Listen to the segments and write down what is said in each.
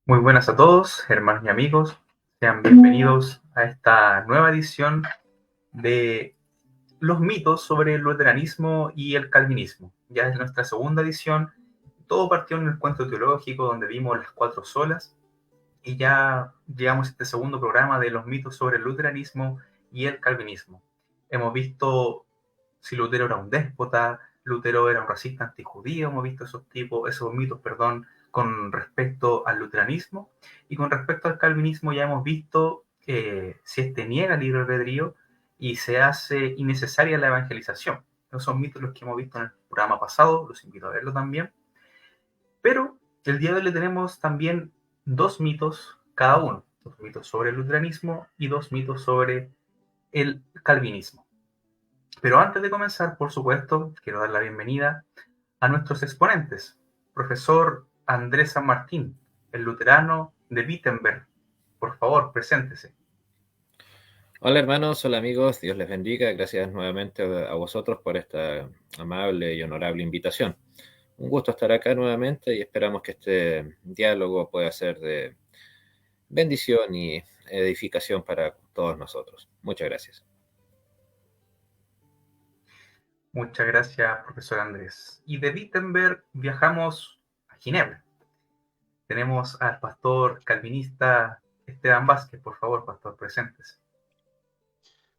Muy buenas a todos, hermanos y amigos. Sean bienvenidos a esta nueva edición de los mitos sobre el luteranismo y el calvinismo. Ya es nuestra segunda edición. Todo partió en el cuento teológico donde vimos las cuatro solas y ya llegamos a este segundo programa de los mitos sobre el luteranismo y el calvinismo. Hemos visto si Lutero era un déspota, Lutero era un racista antijudío, hemos visto esos mitos, con respecto al luteranismo, y con respecto al calvinismo ya hemos visto si niega el libre albedrío y se hace innecesaria la evangelización. Esos son mitos los que hemos visto en el programa pasado, los invito a verlo también. Pero el día de hoy le tenemos también dos mitos cada uno, dos mitos sobre el luteranismo y dos mitos sobre el calvinismo. Pero antes de comenzar, por supuesto, quiero dar la bienvenida a nuestros exponentes. Profesor Andrés San Martín, el luterano de Wittenberg. Por favor, preséntese. Hola hermanos, hola amigos, Dios les bendiga. Gracias nuevamente a vosotros por esta amable y honorable invitación. Un gusto estar acá nuevamente y esperamos que este diálogo pueda ser de bendición y edificación para todos nosotros. Muchas gracias. Muchas gracias, profesor Andrés. Y de Wittenberg viajamos a Ginebra. Tenemos al pastor calvinista Esteban Vázquez. Por favor, pastor, preséntese.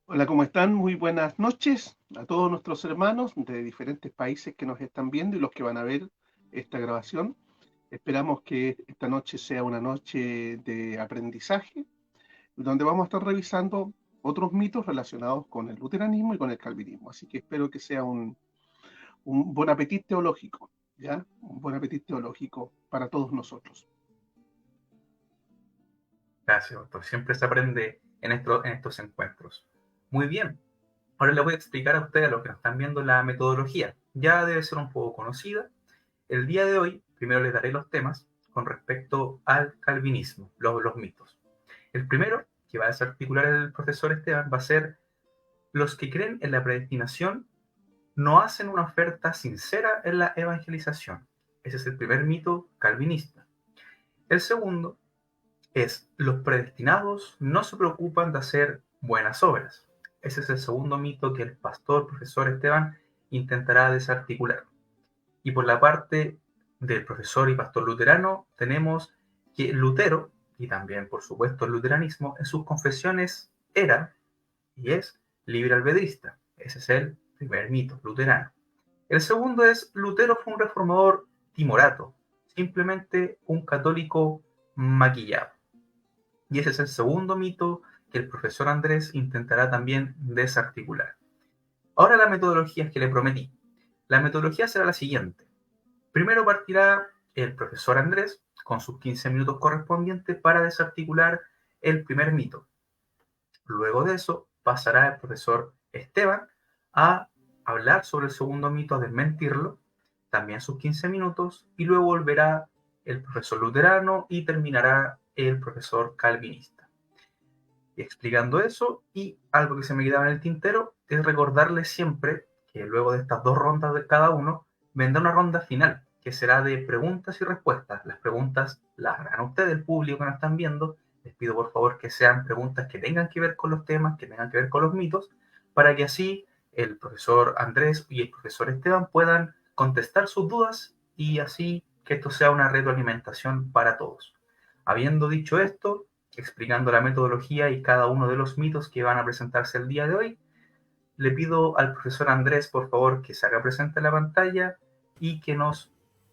Hola, ¿cómo están? Muy buenas noches a todos nuestros hermanos de diferentes países que nos están viendo y los que van a ver esta grabación. Esperamos que esta noche sea una noche de aprendizaje, donde vamos a estar revisando otros mitos relacionados con el luteranismo y con el calvinismo. Así que espero que sea un buen apetito teológico, ¿ya? Un buen apetito teológico para todos nosotros. Gracias, doctor. Siempre se aprende en estos encuentros. Muy bien. Ahora le voy a explicar a ustedes, a los que nos están viendo, la metodología. Ya debe ser un poco conocida. El día de hoy, primero les daré los temas con respecto al calvinismo, los mitos. El primero, que va a desarticular el profesor Esteban, va a ser: los que creen en la predestinación no hacen una oferta sincera en la evangelización. Ese es el primer mito calvinista. El segundo es: los predestinados no se preocupan de hacer buenas obras. Ese es el segundo mito que el pastor, profesor Esteban, intentará desarticular. Y por la parte del profesor y pastor luterano, tenemos que Lutero, y también por supuesto el luteranismo, en sus confesiones era y es libre albedrista. Ese es el primer mito luterano. El segundo es: Lutero fue un reformador timorato, simplemente un católico maquillado. Y ese es el segundo mito que el profesor Andrés intentará también desarticular. Ahora la metodología que le prometí. La metodología será la siguiente. Primero partirá el profesor Andrés con sus 15 minutos correspondientes para desarticular el primer mito. Luego de eso pasará el profesor Esteban a hablar sobre el segundo mito, a desmentirlo, también sus 15 minutos, y luego volverá el profesor luterano y terminará el profesor calvinista. Y explicando eso, y algo que se me quedaba en el tintero, es recordarles siempre que luego de estas 2 rondas de cada uno, vendrá una ronda final, que será de preguntas y respuestas. Las preguntas las harán ustedes, el público que nos están viendo. Les pido por favor que sean preguntas que tengan que ver con los temas, que tengan que ver con los mitos, para que así el profesor Andrés y el profesor Esteban puedan contestar sus dudas y así que esto sea una retroalimentación para todos. Habiendo dicho esto, explicando la metodología y cada uno de los mitos que van a presentarse el día de hoy, le pido al profesor Andrés, por favor, que se haga presente en la pantalla y que nos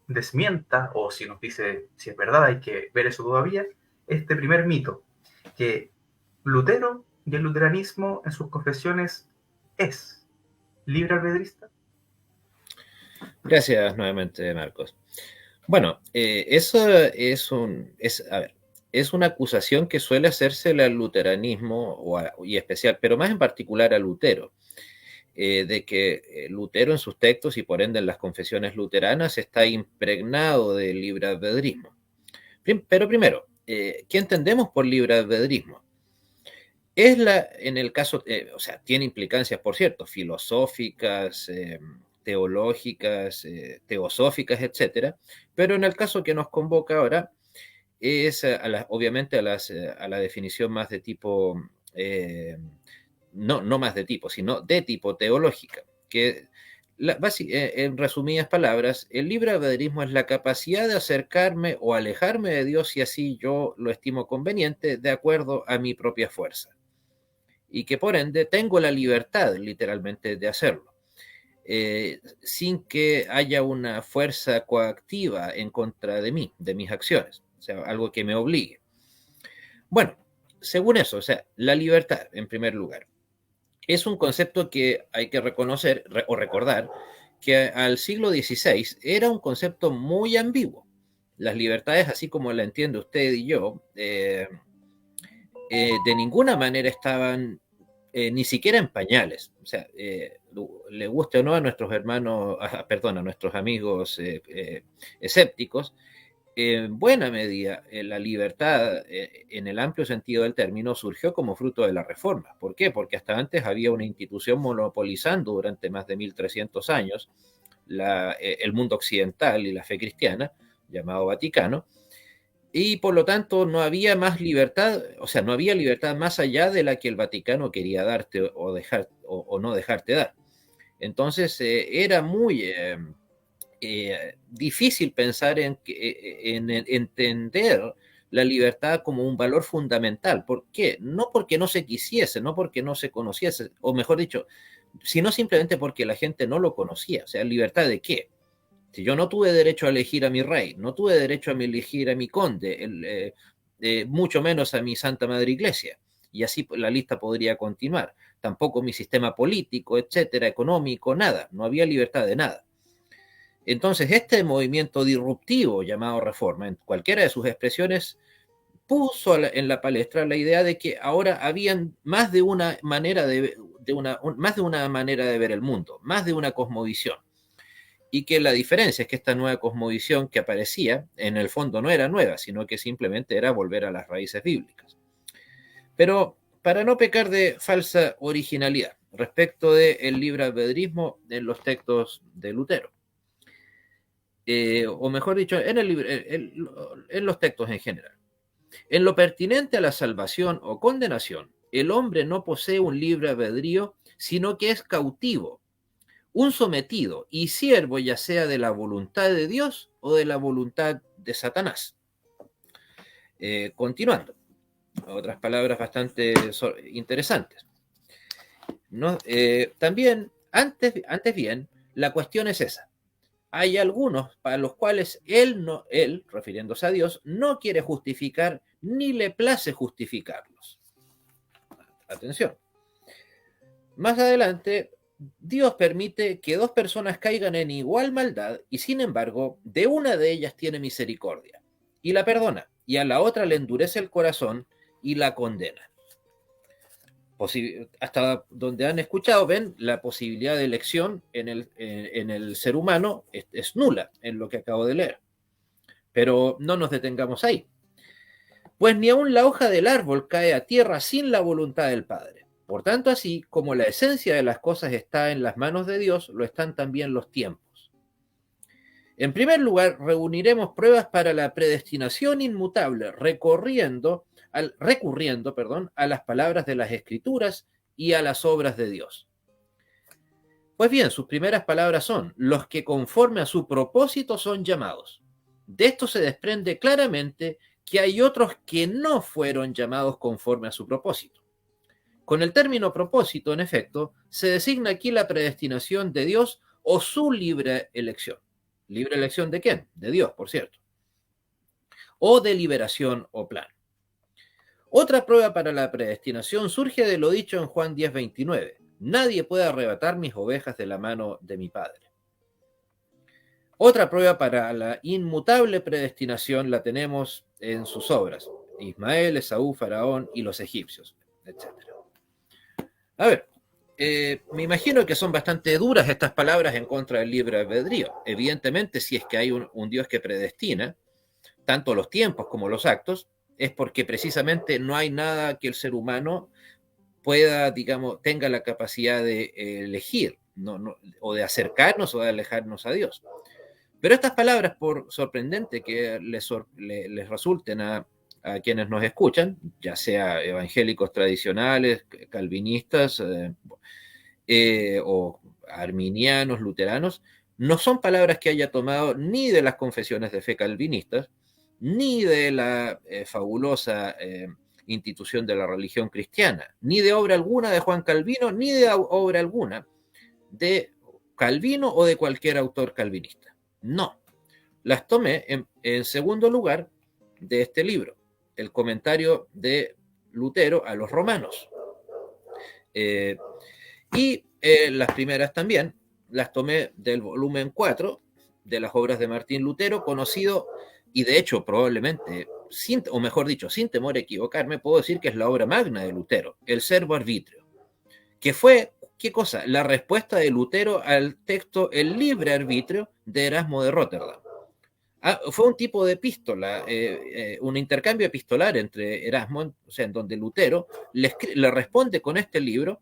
desmienta, o si nos dice si es verdad, hay que ver eso todavía, este primer mito, que Lutero y el luteranismo en sus confesiones es libre albedrista. Gracias nuevamente, Marcos. Bueno, eso es una acusación que suele hacerse al luteranismo y especial, pero más en particular a Lutero, de que Lutero en sus textos y por ende en las confesiones luteranas está impregnado de libre albedrismo. Pero primero, ¿qué entendemos por libre albedrismo? En el caso, tiene implicancias, por cierto, filosóficas, teológicas, teosóficas, etcétera, pero en el caso que nos convoca ahora es obviamente a la definición más de tipo, no más de tipo, sino de tipo teológica, que en resumidas palabras, el libre albedrismo es la capacidad de acercarme o alejarme de Dios si así yo lo estimo conveniente de acuerdo a mi propia fuerza. Y que por ende tengo la libertad, literalmente, de hacerlo, sin que haya una fuerza coactiva en contra de mí, de mis acciones, o sea, algo que me obligue. Bueno, según eso, o sea, la libertad, en primer lugar, es un concepto que hay que reconocer o recordar que al siglo XVI era un concepto muy ambiguo. Las libertades, así como la entiende usted y yo, de ninguna manera estaban ni siquiera en pañales. O sea, le guste o no a nuestros hermanos, perdón, a nuestros amigos escépticos, en buena medida la libertad, en el amplio sentido del término, surgió como fruto de la Reforma. ¿Por qué? Porque hasta antes había una institución monopolizando durante más de 1300 años el mundo occidental y la fe cristiana, llamado Vaticano, y por lo tanto no había más libertad, o sea, no había libertad más allá de la que el Vaticano quería darte o no dejarte dar. Entonces era muy difícil pensar en entender la libertad como un valor fundamental. ¿Por qué? No porque no se quisiese, no porque no se conociese, o mejor dicho, sino simplemente porque la gente no lo conocía. O sea, ¿libertad de qué? Si yo no tuve derecho a elegir a mi rey, no tuve derecho a elegir a mi conde, mucho menos a mi Santa Madre Iglesia. Y así la lista podría continuar. Tampoco mi sistema político, etcétera, económico, nada. No había libertad de nada. Entonces, este movimiento disruptivo llamado Reforma, en cualquiera de sus expresiones, puso en la palestra la idea de que ahora habían más de una manera más de una manera de ver el mundo, más de una cosmovisión. Y que la diferencia es que esta nueva cosmovisión que aparecía, en el fondo no era nueva, sino que simplemente era volver a las raíces bíblicas. Pero para no pecar de falsa originalidad respecto del libre albedrismo en los textos de Lutero, o mejor dicho, en los textos en general. En lo pertinente a la salvación o condenación, el hombre no posee un libre albedrío, sino que es cautivo, un sometido y siervo, ya sea de la voluntad de Dios o de la voluntad de Satanás. Continuando, otras palabras bastante interesantes. ¿No? También, antes bien, la cuestión es esa. Hay algunos para los cuales él, refiriéndose a Dios, no quiere justificar ni le place justificarlos. Atención. Más adelante, Dios permite que dos personas caigan en igual maldad y sin embargo, de una de ellas tiene misericordia y la perdona, y a la otra le endurece el corazón y la condena. hasta donde han escuchado, ven, la posibilidad de elección en el ser humano es nula en lo que acabo de leer. Pero no nos detengamos ahí. Pues ni aun la hoja del árbol cae a tierra sin la voluntad del Padre. Por tanto, así como la esencia de las cosas está en las manos de Dios, lo están también los tiempos. En primer lugar, reuniremos pruebas para la predestinación inmutable, recurriendo a las palabras de las Escrituras y a las obras de Dios. Pues bien, sus primeras palabras son: los que conforme a su propósito son llamados. De esto se desprende claramente que hay otros que no fueron llamados conforme a su propósito. Con el término propósito, en efecto, se designa aquí la predestinación de Dios o su libre elección. ¿Libre elección de quién? De Dios, por cierto. O deliberación o plan. Otra prueba para la predestinación surge de lo dicho en Juan 10:29. Nadie puede arrebatar mis ovejas de la mano de mi Padre. Otra prueba para la inmutable predestinación la tenemos en sus obras: Ismael, Esaú, Faraón y los egipcios, etc. A ver, me imagino que son bastante duras estas palabras en contra del libre albedrío. Evidentemente, si es que hay un Dios que predestina, tanto los tiempos como los actos, es porque precisamente no hay nada que el ser humano pueda, digamos, tenga la capacidad de elegir, o de acercarnos o de alejarnos a Dios. Pero estas palabras, por sorprendente que les resulten a quienes nos escuchan, ya sea evangélicos tradicionales, calvinistas o arminianos, luteranos, no son palabras que haya tomado ni de las confesiones de fe calvinistas, ni de la fabulosa institución de la religión cristiana, ni de obra alguna de Juan Calvino, ni de obra alguna de Calvino o de cualquier autor calvinista. No, las tomé en segundo lugar de este libro, el comentario de Lutero a los Romanos. Las primeras también las tomé del volumen 4 de las obras de Martín Lutero, conocido, y de hecho probablemente, sin temor a equivocarme, puedo decir que es la obra magna de Lutero, el Servo Arbitrio, que fue, ¿qué cosa? La respuesta de Lutero al texto El Libre Arbitrio de Erasmo de Róterdam. Fue un tipo de epístola, un intercambio epistolar entre Erasmo, o sea, en donde Lutero le responde con este libro.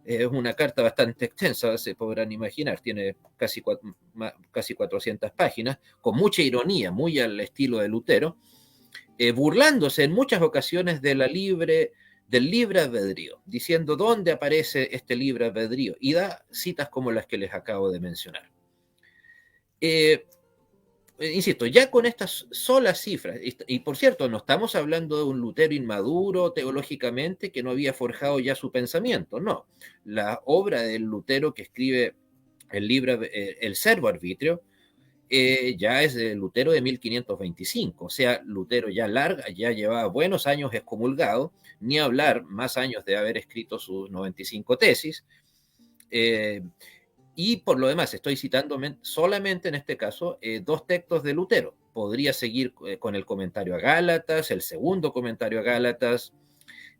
Es una carta bastante extensa, se podrán imaginar, tiene casi 400 páginas, con mucha ironía, muy al estilo de Lutero, burlándose en muchas ocasiones del libre albedrío, diciendo dónde aparece este libre albedrío, y da citas como las que les acabo de mencionar. Insisto, ya con estas solas cifras, y por cierto, no estamos hablando de un Lutero inmaduro teológicamente que no había forjado ya su pensamiento, no. La obra del Lutero que escribe el Servo Arbitrio ya es de Lutero de 1525, o sea, Lutero ya llevaba buenos años excomulgado, ni hablar más años de haber escrito sus 95 tesis. Y por lo demás, estoy citando solamente en este caso 2 textos de Lutero. Podría seguir con el comentario a Gálatas, el segundo comentario a Gálatas,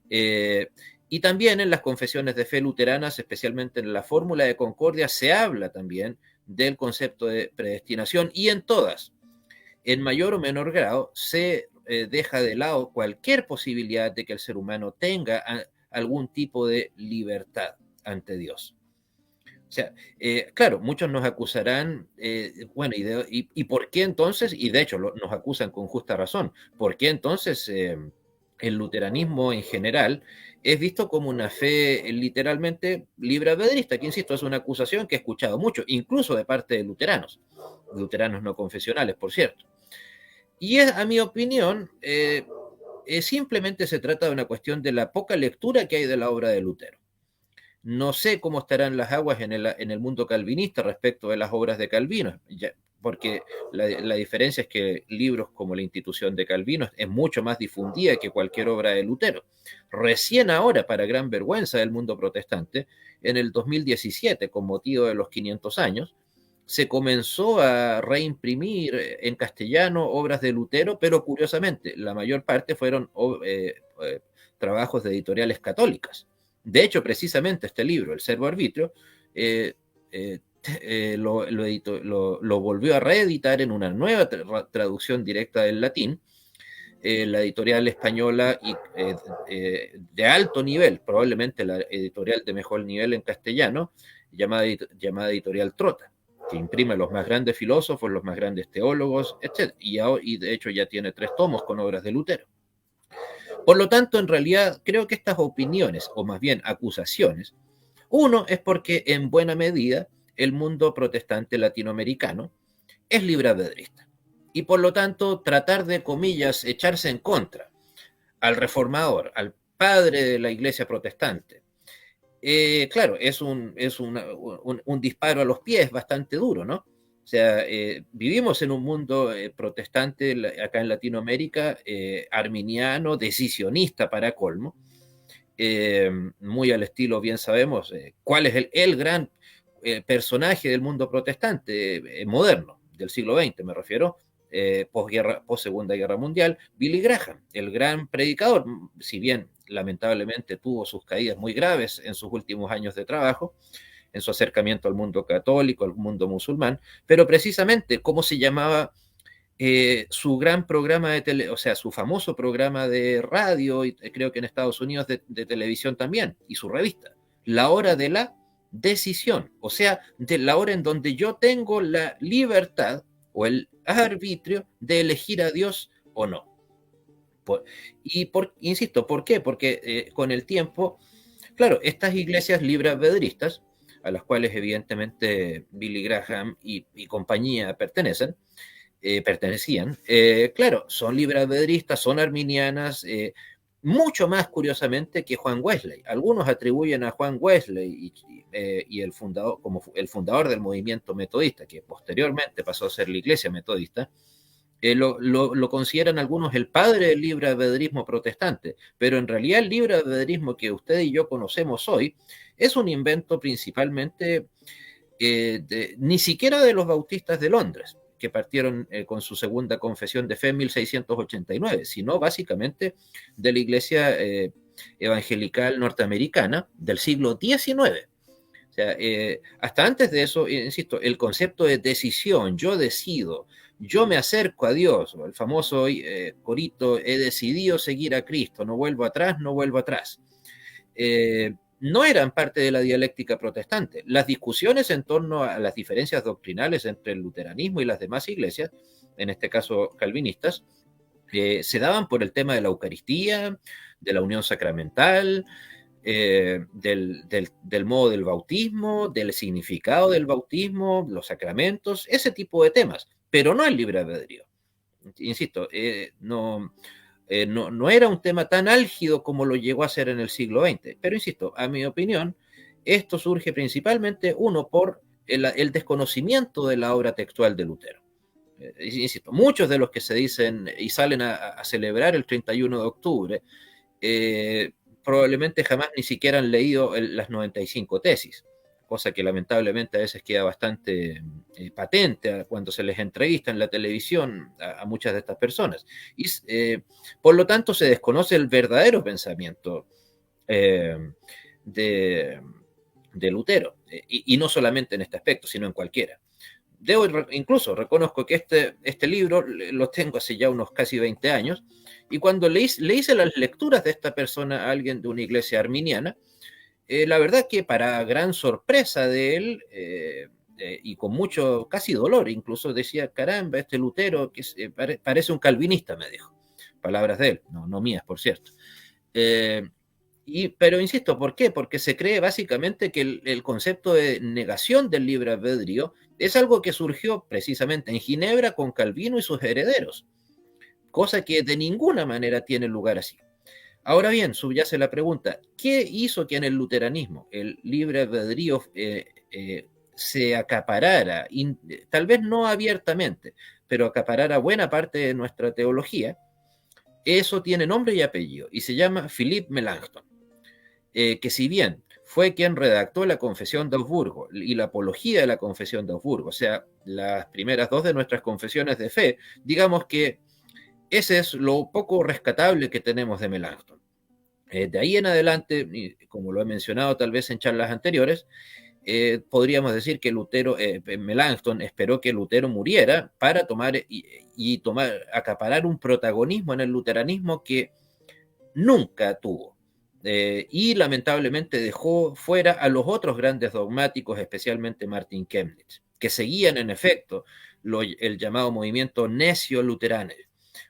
y también en las confesiones de fe luteranas, especialmente en la Fórmula de Concordia, se habla también del concepto de predestinación, y en todas, en mayor o menor grado, se deja de lado cualquier posibilidad de que el ser humano tenga algún tipo de libertad ante Dios. O sea, claro, muchos nos acusarán, bueno, ¿y por qué entonces? Y de hecho nos acusan con justa razón. ¿Por qué entonces el luteranismo en general es visto como una fe literalmente libre albedrista? Que insisto, es una acusación que he escuchado mucho, incluso de parte de luteranos no confesionales, por cierto. Y a mi opinión, simplemente se trata de una cuestión de la poca lectura que hay de la obra de Lutero. No sé cómo estarán las aguas en el mundo calvinista respecto de las obras de Calvino, porque la diferencia es que libros como La Institución de Calvino es mucho más difundida que cualquier obra de Lutero. Recién ahora, para gran vergüenza del mundo protestante, en el 2017, con motivo de los 500 años, se comenzó a reimprimir en castellano obras de Lutero, pero curiosamente, la mayor parte fueron trabajos de editoriales católicas. De hecho, precisamente este libro, El Servo Arbitrio, lo volvió a reeditar en una nueva traducción directa del latín, la editorial española y de alto nivel, probablemente la editorial de mejor nivel en castellano, llamada Editorial Trota, que imprime los más grandes filósofos, los más grandes teólogos, etc. Y de hecho ya tiene 3 tomos con obras de Lutero. Por lo tanto, en realidad, creo que estas opiniones, o más bien acusaciones, uno es porque en buena medida el mundo protestante latinoamericano es libre-albedrista. Y por lo tanto, tratar de, comillas, echarse en contra al reformador, al padre de la iglesia protestante, claro, es un disparo a los pies bastante duro, ¿no? O sea, vivimos en un mundo protestante acá en Latinoamérica, arminiano, decisionista para colmo, muy al estilo, bien sabemos, cuál es el gran personaje del mundo protestante moderno, del siglo XX me refiero, post Segunda Guerra Mundial, Billy Graham, el gran predicador, si bien lamentablemente tuvo sus caídas muy graves en sus últimos años de trabajo, en su acercamiento al mundo católico, al mundo musulmán, pero precisamente cómo se llamaba su gran programa de tele, o sea, su famoso programa de radio, y creo que en Estados Unidos de televisión también, y su revista, La Hora de la Decisión, o sea, de la hora en donde yo tengo la libertad o el arbitrio de elegir a Dios o no. Insisto, ¿por qué? Porque con el tiempo, claro, estas iglesias libre-albedristas, a las cuales evidentemente Billy Graham y compañía pertenecían, claro, son libre-albedristas, son arminianas, mucho más curiosamente que Juan Wesley. Algunos atribuyen a Juan Wesley y el fundador, como el fundador del movimiento metodista, que posteriormente pasó a ser la iglesia metodista, lo consideran algunos el padre del libre albedrismo protestante, pero en realidad el libre albedrismo que usted y yo conocemos hoy es un invento principalmente ni siquiera de los bautistas de Londres, que partieron con su segunda confesión de fe en 1689, sino básicamente de la iglesia evangelical norteamericana del siglo XIX. O sea, hasta antes de eso, insisto, el concepto de decisión, yo decido, yo me acerco a Dios, el famoso corito, he decidido seguir a Cristo, no vuelvo atrás, no vuelvo atrás. No eran parte de la dialéctica protestante. Las discusiones en torno a las diferencias doctrinales entre el luteranismo y las demás iglesias, en este caso calvinistas, se daban por el tema de la Eucaristía, de la unión sacramental, del modo del bautismo, del significado del bautismo, los sacramentos, ese tipo de temas, pero no el libre albedrío. Insisto, no era un tema tan álgido como lo llegó a ser en el siglo XX, pero insisto, a mi opinión, esto surge principalmente, uno, por el desconocimiento de la obra textual de Lutero. Insisto, muchos de los que se dicen y salen a celebrar el 31 de octubre, probablemente jamás ni siquiera han leído las 95 tesis, cosa que lamentablemente a veces queda bastante patente cuando se les entrevista en la televisión a muchas de estas personas. Y por lo tanto se desconoce el verdadero pensamiento de Lutero, y no solamente en este aspecto, sino en cualquiera. Incluso reconozco que este libro lo tengo hace ya unos casi 20 años, y cuando le hice las lecturas de esta persona a alguien de una iglesia arminiana, la verdad que para gran sorpresa de él, y con mucho, casi dolor, incluso decía, caramba, este Lutero que parece un calvinista, me dijo. Palabras de él, no mías, por cierto. Pero insisto, ¿por qué? Porque se cree básicamente que el concepto de negación del libre albedrío es algo que surgió precisamente en Ginebra con Calvino y sus herederos, cosa que de ninguna manera tiene lugar así. Ahora bien, subyace la pregunta, ¿qué hizo que en el luteranismo el libre albedrío se acaparara, tal vez no abiertamente, pero acaparara buena parte de nuestra teología? Eso tiene nombre y apellido, y se llama Philippe Melanchthon, que si bien fue quien redactó la Confesión de Augsburgo y la apología de la Confesión de Augsburgo, o sea, las primeras 2 de nuestras confesiones de fe, digamos que ese es lo poco rescatable que tenemos de Melanchthon. De ahí en adelante, como lo he mencionado tal vez en charlas anteriores, podríamos decir que Melanchthon esperó que Lutero muriera para acaparar un protagonismo en el luteranismo que nunca tuvo. Y lamentablemente dejó fuera a los otros grandes dogmáticos, especialmente Martin Chemnitz, que seguían en efecto el llamado movimiento necio-luterano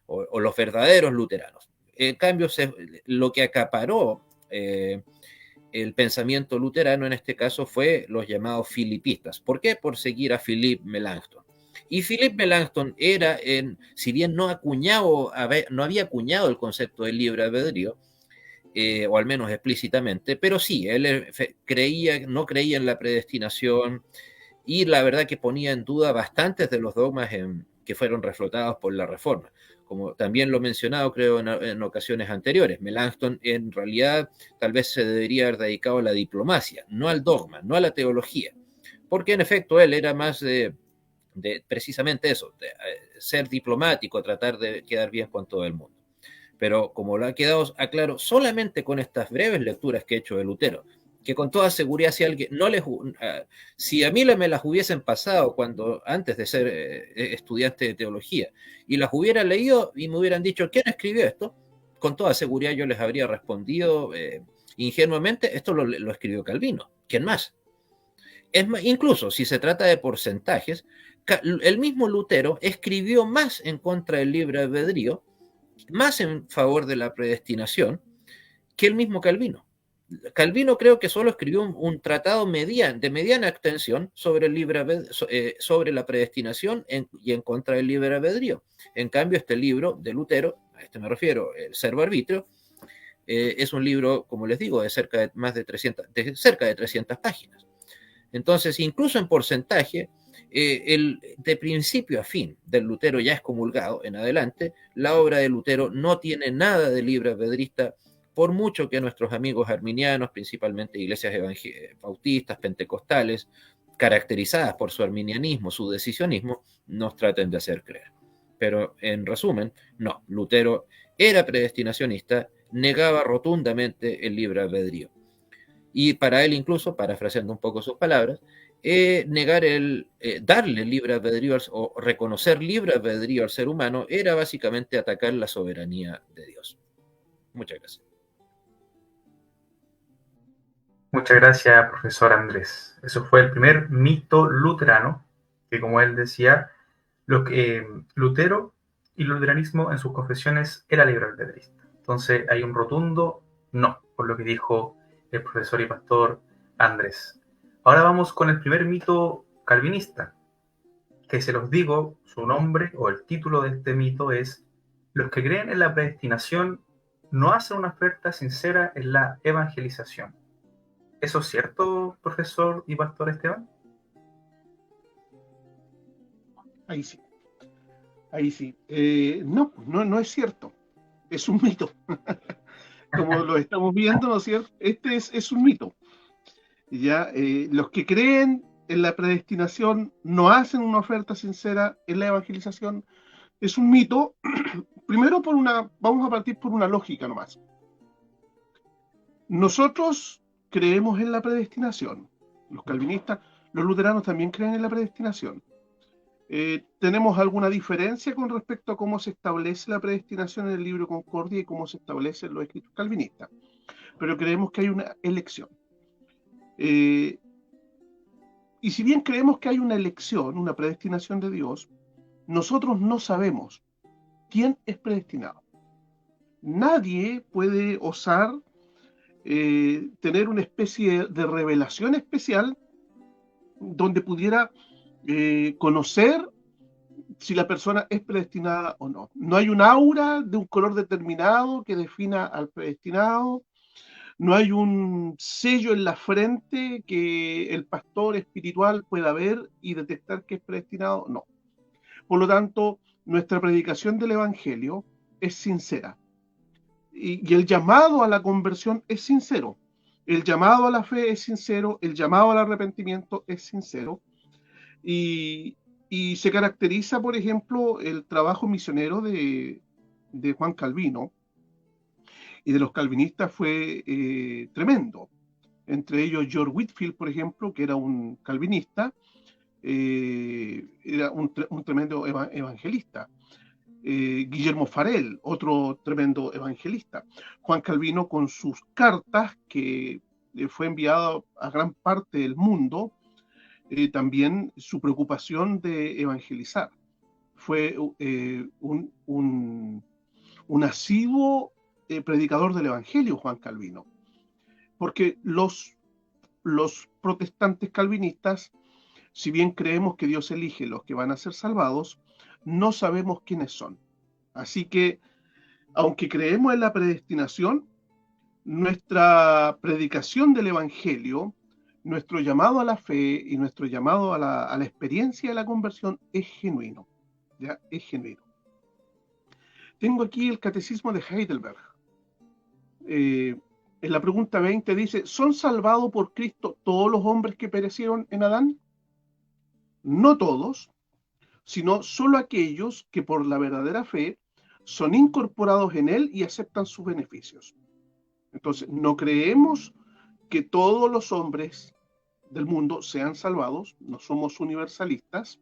o los verdaderos luteranos. En cambio, lo que acaparó el pensamiento luterano en este caso fue los llamados filipistas. ¿Por qué? Por seguir a Philippe Melanchthon. Y Philippe Melanchthon era, si bien no había acuñado el concepto del libre albedrío, o al menos explícitamente, pero sí, él no creía en la predestinación y la verdad que ponía en duda bastantes de los dogmas que fueron reflotados por la Reforma. Como también lo he mencionado, creo, en ocasiones anteriores, Melanchthon en realidad tal vez se debería haber dedicado a la diplomacia, no al dogma, no a la teología, porque en efecto él era más de precisamente eso, de ser diplomático, tratar de quedar bien con todo el mundo. Pero como lo ha quedado claro solamente con estas breves lecturas que he hecho de Lutero, que con toda seguridad si a mí me las hubiesen pasado antes de ser estudiante de teología y las hubiera leído y me hubieran dicho ¿quién escribió esto? Con toda seguridad yo les habría respondido ingenuamente, esto lo escribió Calvino. ¿Quién más? Incluso si se trata de porcentajes, el mismo Lutero escribió más en contra del libre albedrío, más en favor de la predestinación, que el mismo Calvino. Calvino creo que solo escribió un tratado de mediana extensión sobre la predestinación y en contra del libre albedrío. En cambio, este libro de Lutero, a este me refiero, el Servo Arbitrio, es un libro, como les digo, de cerca de 300 páginas. Entonces, incluso en porcentaje, de principio a fin del Lutero ya excomulgado en adelante, la obra de Lutero no tiene nada de libre albedrista, por mucho que nuestros amigos arminianos, principalmente iglesias bautistas, pentecostales, caracterizadas por su arminianismo, su decisionismo, nos traten de hacer creer. Pero en resumen, no, Lutero era predestinacionista, negaba rotundamente el libre albedrío. Y para él incluso, parafraseando un poco sus palabras, darle libre albedrío o reconocer libre albedrío al ser humano era básicamente atacar la soberanía de Dios. Muchas gracias. Muchas gracias, profesor Andrés. Eso fue el primer mito luterano, que como él decía, Lutero y el luteranismo en sus confesiones era libre albedrista. Entonces hay un rotundo no, por lo que dijo el profesor y pastor Andrés. Ahora vamos con el primer mito calvinista, que se los digo, su nombre o el título de este mito es: los que creen en la predestinación no hacen una oferta sincera en la evangelización. ¿Eso es cierto, profesor y pastor Esteban? Ahí sí. Ahí sí. No es cierto. Es un mito. Como lo estamos viendo, ¿no es cierto? Este es un mito. Ya, los que creen en la predestinación no hacen una oferta sincera en la evangelización. Es un mito. Primero vamos a partir por una lógica nomás. Nosotros creemos en la predestinación. Los calvinistas, los luteranos también creen en la predestinación. ¿Tenemos alguna diferencia con respecto a cómo se establece la predestinación en el libro Concordia y cómo se establece en los escritos calvinistas? Pero creemos que hay una elección. Y si bien creemos que hay una elección, una predestinación de Dios, nosotros no sabemos quién es predestinado. Nadie puede osar tener una especie de revelación especial donde pudiera conocer si la persona es predestinada o no. No hay un aura de un color determinado que defina al predestinado. No hay un sello en la frente que el pastor espiritual pueda ver y detectar que es predestinado. No. Por lo tanto, nuestra predicación del Evangelio es sincera. Y el llamado a la conversión es sincero. El llamado a la fe es sincero. El llamado al arrepentimiento es sincero. Y se caracteriza, por ejemplo, el trabajo misionero de Juan Calvino, y de los calvinistas fue tremendo. Entre ellos George Whitefield, por ejemplo, que era un calvinista, era un tremendo evangelista. Guillermo Farel, otro tremendo evangelista. Juan Calvino, con sus cartas, que fue enviado a gran parte del mundo, también su preocupación de evangelizar. Fue un asiduo predicador del evangelio, Juan Calvino, porque los protestantes calvinistas, si bien creemos que Dios elige los que van a ser salvados, no sabemos quiénes son. Así que, aunque creemos en la predestinación, nuestra predicación del evangelio, nuestro llamado a la fe y nuestro llamado a la experiencia de la conversión es genuino. ¿Ya? Es genuino. Tengo aquí el catecismo de Heidelberg. En la pregunta 20 dice: ¿son salvados por Cristo todos los hombres que perecieron en Adán? No todos, sino solo aquellos que por la verdadera fe son incorporados en él y aceptan sus beneficios. Entonces, no creemos que todos los hombres del mundo sean salvados, no somos universalistas.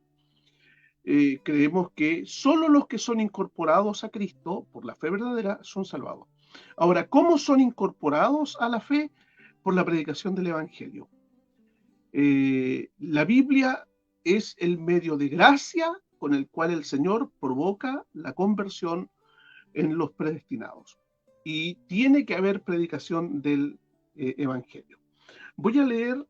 Creemos que solo los que son incorporados a Cristo por la fe verdadera son salvados. Ahora, ¿cómo son incorporados a la fe? Por la predicación del Evangelio. La Biblia es el medio de gracia con el cual el Señor provoca la conversión en los predestinados. Y tiene que haber predicación del Evangelio. Voy a leer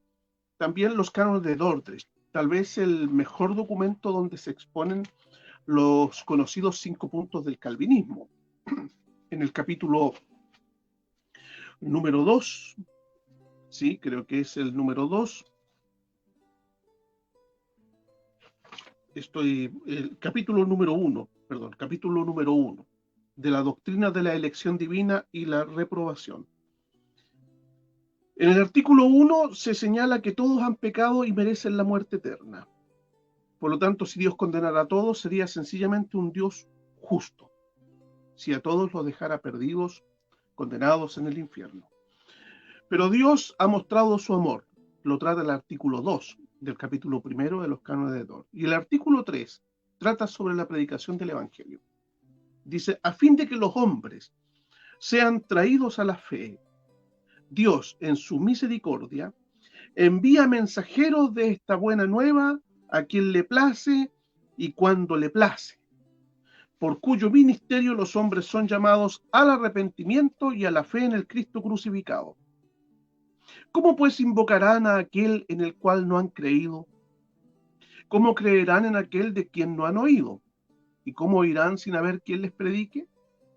también los cánones de Dordrecht, tal vez el mejor documento donde se exponen los conocidos 5 puntos del calvinismo. En el capítulo número 2, sí, creo que es el número 2, el capítulo número 1 de la doctrina de la elección divina y la reprobación. En el artículo 1 se señala que todos han pecado y merecen la muerte eterna. Por lo tanto, si Dios condenara a todos, sería sencillamente un Dios justo, si a todos los dejara perdidos, condenados en el infierno. Pero Dios ha mostrado su amor, lo trata el artículo 2 del capítulo 1 de los cánones de Dort. Y el artículo 3 trata sobre la predicación del Evangelio. Dice: a fin de que los hombres sean traídos a la fe, Dios, en su misericordia, envía mensajeros de esta buena nueva a quien le place y cuando le place, por cuyo ministerio los hombres son llamados al arrepentimiento y a la fe en el Cristo crucificado. ¿Cómo pues invocarán a aquel en el cual no han creído? ¿Cómo creerán en aquel de quien no han oído? ¿Y cómo oirán sin haber quien les predique?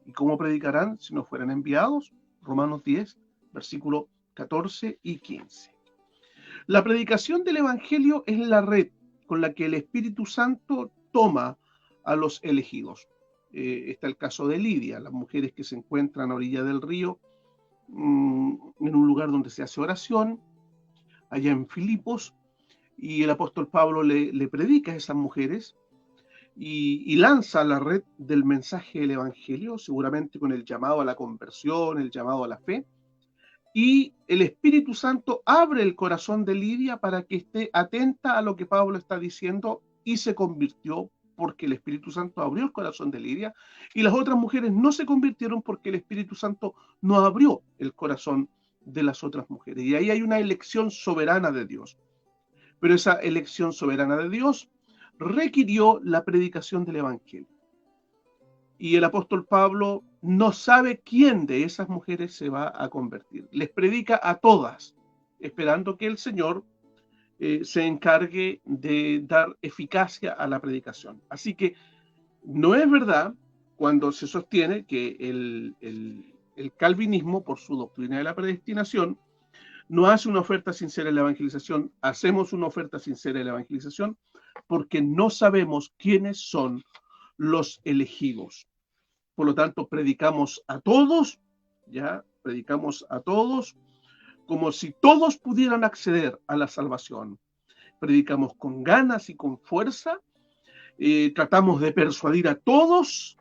¿Y cómo predicarán si no fueran enviados? Romanos 10, versículos 14 y 15. La predicación del Evangelio es la red con la que el Espíritu Santo toma a los elegidos. Está el caso de Lidia, las mujeres que se encuentran a orilla del río, en un lugar donde se hace oración, allá en Filipos, y el apóstol Pablo le predica a esas mujeres y lanza la red del mensaje del Evangelio, seguramente con el llamado a la conversión, el llamado a la fe, y el Espíritu Santo abre el corazón de Lidia para que esté atenta a lo que Pablo está diciendo, y se convirtió porque el Espíritu Santo abrió el corazón de Lidia, y las otras mujeres no se convirtieron porque el Espíritu Santo no abrió el corazón de las otras mujeres. Y ahí hay una elección soberana de Dios. Pero esa elección soberana de Dios requirió la predicación del Evangelio. Y el apóstol Pablo no sabe quién de esas mujeres se va a convertir. Les predica a todas, esperando que el Señor se encargue de dar eficacia a la predicación. Así que no es verdad cuando se sostiene que el calvinismo, por su doctrina de la predestinación, no hace una oferta sincera en la evangelización. Hacemos una oferta sincera en la evangelización porque no sabemos quiénes son los elegidos. Por lo tanto, predicamos a todos, como si todos pudieran acceder a la salvación. Predicamos con ganas y con fuerza, tratamos de persuadir a todos,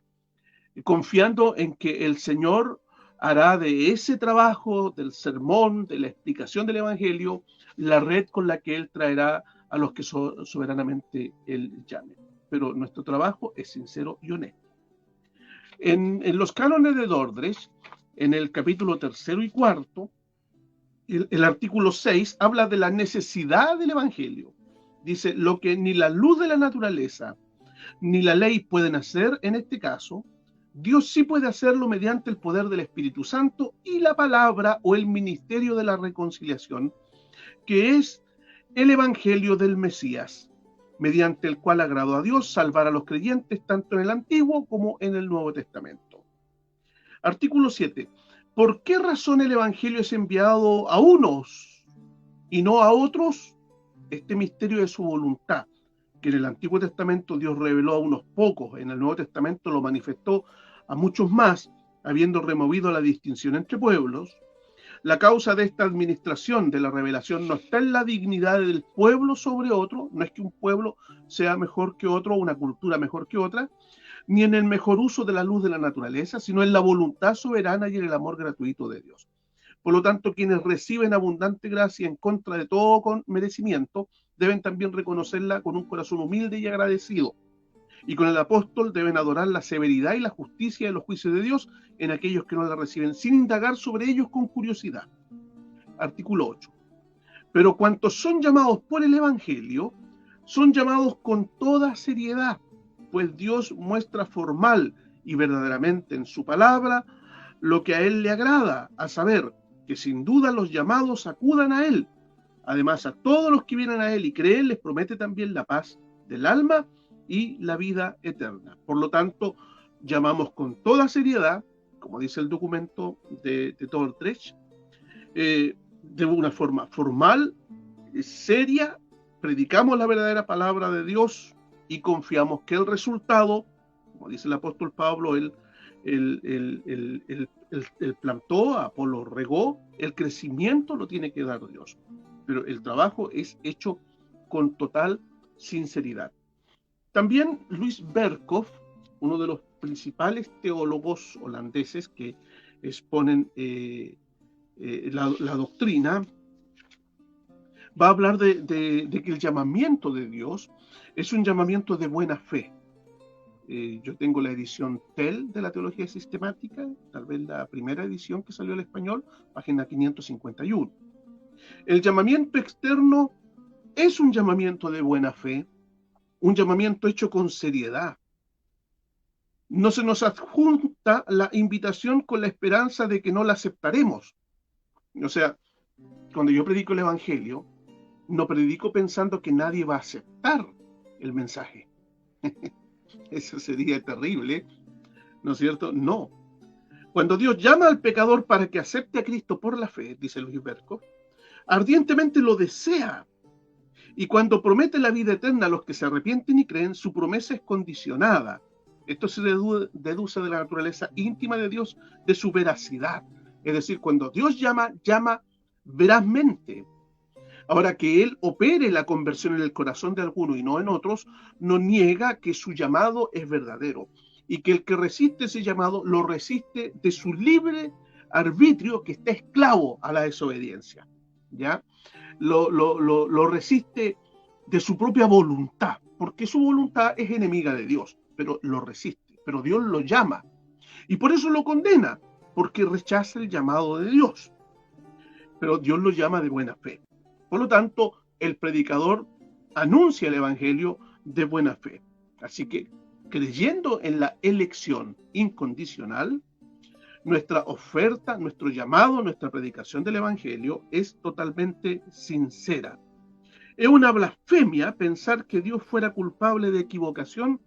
confiando en que el Señor hará de ese trabajo, del sermón, de la explicación del Evangelio, la red con la que Él traerá a los que soberanamente Él llame. Pero nuestro trabajo es sincero y honesto. En los cánones de Dordrecht, en el capítulo 3 y 4, el artículo 6 habla de la necesidad del Evangelio. Dice, lo que ni la luz de la naturaleza ni la ley pueden hacer en este caso, Dios sí puede hacerlo mediante el poder del Espíritu Santo y la palabra o el ministerio de la reconciliación, que es el Evangelio del Mesías, mediante el cual agradó a Dios salvar a los creyentes tanto en el Antiguo como en el Nuevo Testamento. Artículo 7. ¿Por qué razón el Evangelio es enviado a unos y no a otros? Este misterio de su voluntad, que en el Antiguo Testamento Dios reveló a unos pocos, en el Nuevo Testamento lo manifestó a muchos más, habiendo removido la distinción entre pueblos. La causa de esta administración de la revelación no está en la dignidad del pueblo sobre otro, no es que un pueblo sea mejor que otro, una cultura mejor que otra, ni en el mejor uso de la luz de la naturaleza, sino en la voluntad soberana y en el amor gratuito de Dios. Por lo tanto, quienes reciben abundante gracia en contra de todo con merecimiento, deben también reconocerla con un corazón humilde y agradecido. Y con el apóstol deben adorar la severidad y la justicia de los juicios de Dios en aquellos que no la reciben, sin indagar sobre ellos con curiosidad. Artículo 8. Pero cuantos son llamados por el Evangelio, son llamados con toda seriedad, pues Dios muestra formal y verdaderamente en su palabra lo que a Él le agrada, a saber, que sin duda los llamados acudan a Él. Además, a todos los que vienen a Él y creen, les promete también la paz del alma y la vida eterna. Por lo tanto, llamamos con toda seriedad, como dice el documento de Dordrecht, de una forma formal, seria, predicamos la verdadera palabra de Dios y confiamos que el resultado, como dice el apóstol Pablo, él plantó, Apolo regó, el crecimiento lo tiene que dar Dios. Pero el trabajo es hecho con total sinceridad. También Louis Berkhof, uno de los principales teólogos holandeses que exponen la doctrina, va a hablar de que el llamamiento de Dios es un llamamiento de buena fe. Yo tengo la edición TEL de la Teología Sistemática, tal vez la primera edición que salió al español, página 551. El llamamiento externo es un llamamiento de buena fe, un llamamiento hecho con seriedad. No se nos adjunta la invitación con la esperanza de que no la aceptaremos. O sea, cuando yo predico el Evangelio, no predico pensando que nadie va a aceptar el mensaje. Eso sería terrible, ¿no es cierto? No. Cuando Dios llama al pecador para que acepte a Cristo por la fe, dice Louis Berkhof, ardientemente lo desea. Y cuando promete la vida eterna a los que se arrepienten y creen, su promesa es condicionada. Esto se deduce de la naturaleza íntima de Dios, de su veracidad. Es decir, cuando Dios llama, llama verazmente. Ahora, que Él opere la conversión en el corazón de alguno y no en otros, no niega que su llamado es verdadero. Y que el que resiste ese llamado, lo resiste de su libre arbitrio, que está esclavo a la desobediencia. ¿Ya? Lo resiste de su propia voluntad, porque su voluntad es enemiga de Dios, pero lo resiste, pero Dios lo llama, y por eso lo condena, porque rechaza el llamado de Dios, pero Dios lo llama de buena fe. Por lo tanto, el predicador anuncia el Evangelio de buena fe. Así que, creyendo en la elección incondicional, nuestra oferta, nuestro llamado, nuestra predicación del Evangelio es totalmente sincera. Es una blasfemia pensar que Dios fuera culpable de equivocación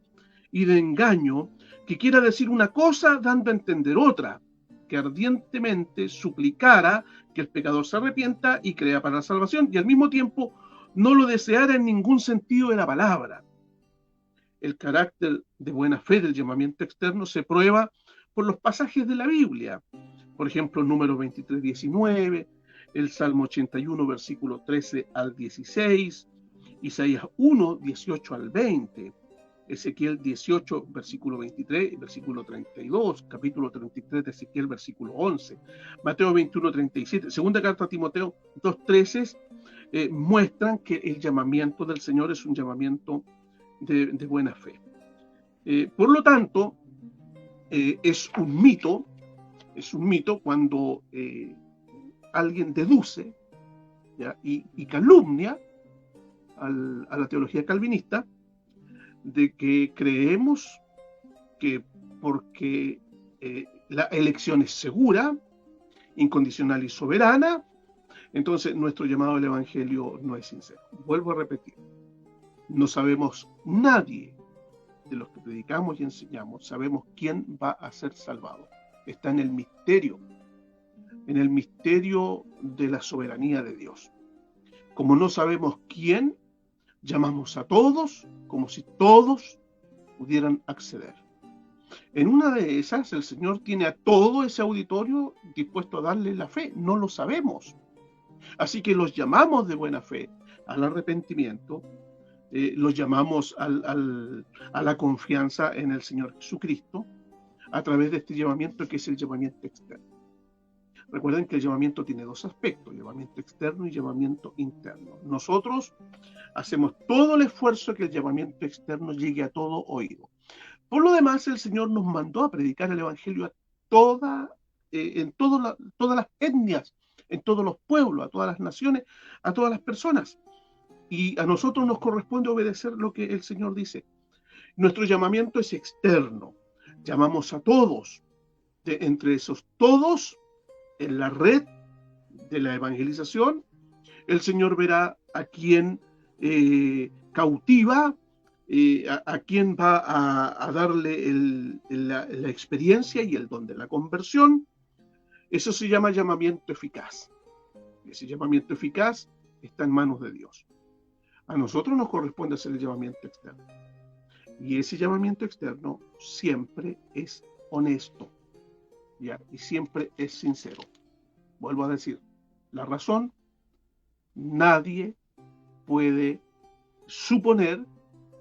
y de engaño, que quiera decir una cosa dando a entender otra, que ardientemente suplicara que el pecador se arrepienta y crea para la salvación, y al mismo tiempo no lo deseara en ningún sentido de la palabra. El carácter de buena fe del llamamiento externo se prueba por los pasajes de la Biblia, por ejemplo, número 23, 19, el Salmo 81, versículo 13 al 16, Isaías 1, 18 al 20. Ezequiel 18, versículo 23, versículo 32, capítulo 33 de Ezequiel, versículo 11, Mateo 21, 37, segunda carta a Timoteo 2, 13, muestran que el llamamiento del Señor es un llamamiento de buena fe. Por lo tanto, es un mito cuando alguien deduce, ¿ya? Y calumnia a la teología calvinista, de que creemos que porque la elección es segura, incondicional y soberana, entonces nuestro llamado al Evangelio no es sincero. Vuelvo a repetir, no sabemos nadie de los que predicamos y enseñamos, sabemos quién va a ser salvado. Está en el misterio de la soberanía de Dios. Como no sabemos quién, llamamos a todos como si todos pudieran acceder. En una de esas, el Señor tiene a todo ese auditorio dispuesto a darle la fe. No lo sabemos. Así que los llamamos de buena fe al arrepentimiento, los llamamos a la confianza en el Señor Jesucristo a través de este llamamiento que es el llamamiento externo. Recuerden que el llamamiento tiene dos aspectos, llamamiento externo y llamamiento interno. Nosotros hacemos todo el esfuerzo que el llamamiento externo llegue a todo oído. Por lo demás, el Señor nos mandó a predicar el Evangelio a todas las etnias, en todos los pueblos, a todas las naciones, a todas las personas. Y a nosotros nos corresponde obedecer lo que el Señor dice. Nuestro llamamiento es externo. Llamamos a todos. Entre esos todos, en la red de la evangelización, el Señor verá a quién cautiva, a quién va a darle la experiencia y el don de la conversión. Eso se llama llamamiento eficaz. Ese llamamiento eficaz está en manos de Dios. A nosotros nos corresponde hacer el llamamiento externo. Y ese llamamiento externo siempre es honesto, ¿ya? Y siempre es sincero. Vuelvo a decir, la razón, nadie puede suponer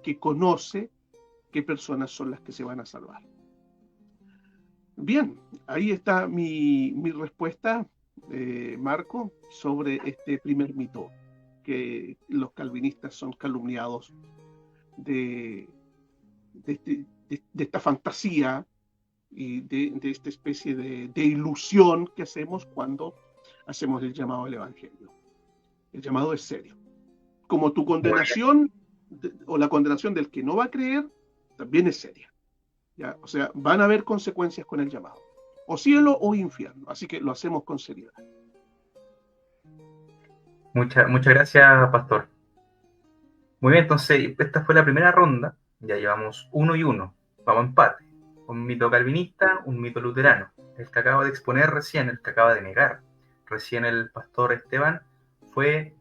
que conoce qué personas son las que se van a salvar. Bien, ahí está mi respuesta, Marco, sobre este primer mito, que los calvinistas son calumniados de esta fantasía y de esta especie de ilusión que hacemos cuando hacemos el llamado al Evangelio. El llamado es serio. Como tu condenación o la condenación del que no va a creer, también es seria. ¿Ya? O sea, van a haber consecuencias con el llamado. O cielo o infierno. Así que lo hacemos con seriedad. Muchas gracias, Pastor. Muy bien, entonces esta fue la primera ronda. Ya llevamos 1 y 1. Vamos a empate. Un mito calvinista, un mito luterano. El que acaba de exponer recién, el que acaba de negar recién el pastor Esteban, fue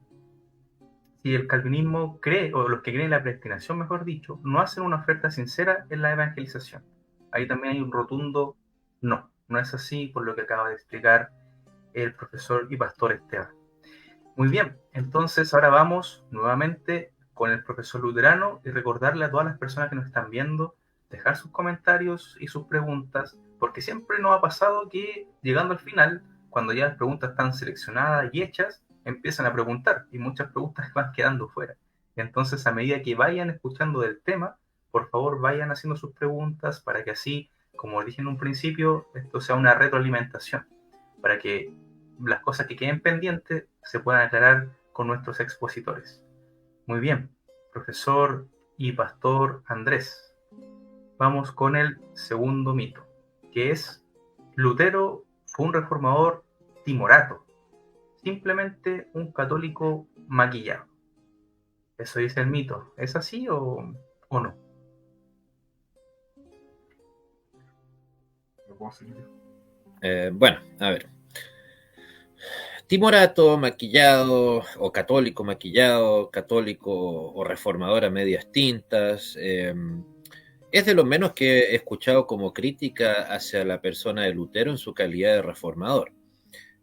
si el calvinismo cree, o los que creen en la predestinación, mejor dicho, no hacen una oferta sincera en la evangelización. Ahí también hay un rotundo no. No es así, por lo que acaba de explicar el profesor y pastor Esteban. Muy bien, entonces ahora vamos nuevamente con el profesor luterano y recordarle a todas las personas que nos están viendo dejar sus comentarios y sus preguntas, porque siempre nos ha pasado que llegando al final, cuando ya las preguntas están seleccionadas y hechas, empiezan a preguntar y muchas preguntas van quedando fuera. Y entonces, a medida que vayan escuchando del tema, por favor vayan haciendo sus preguntas para que así, como dije en un principio, esto sea una retroalimentación, para que las cosas que queden pendientes se puedan aclarar con nuestros expositores. Muy bien, profesor y pastor Andrés. Vamos con el segundo mito, que es Lutero fue un reformador timorato, simplemente un católico maquillado. Eso dice el mito. ¿Es así o no? Bueno, a ver. Timorato maquillado o católico maquillado, católico o reformador a medias tintas, es de lo menos que he escuchado como crítica hacia la persona de Lutero en su calidad de reformador.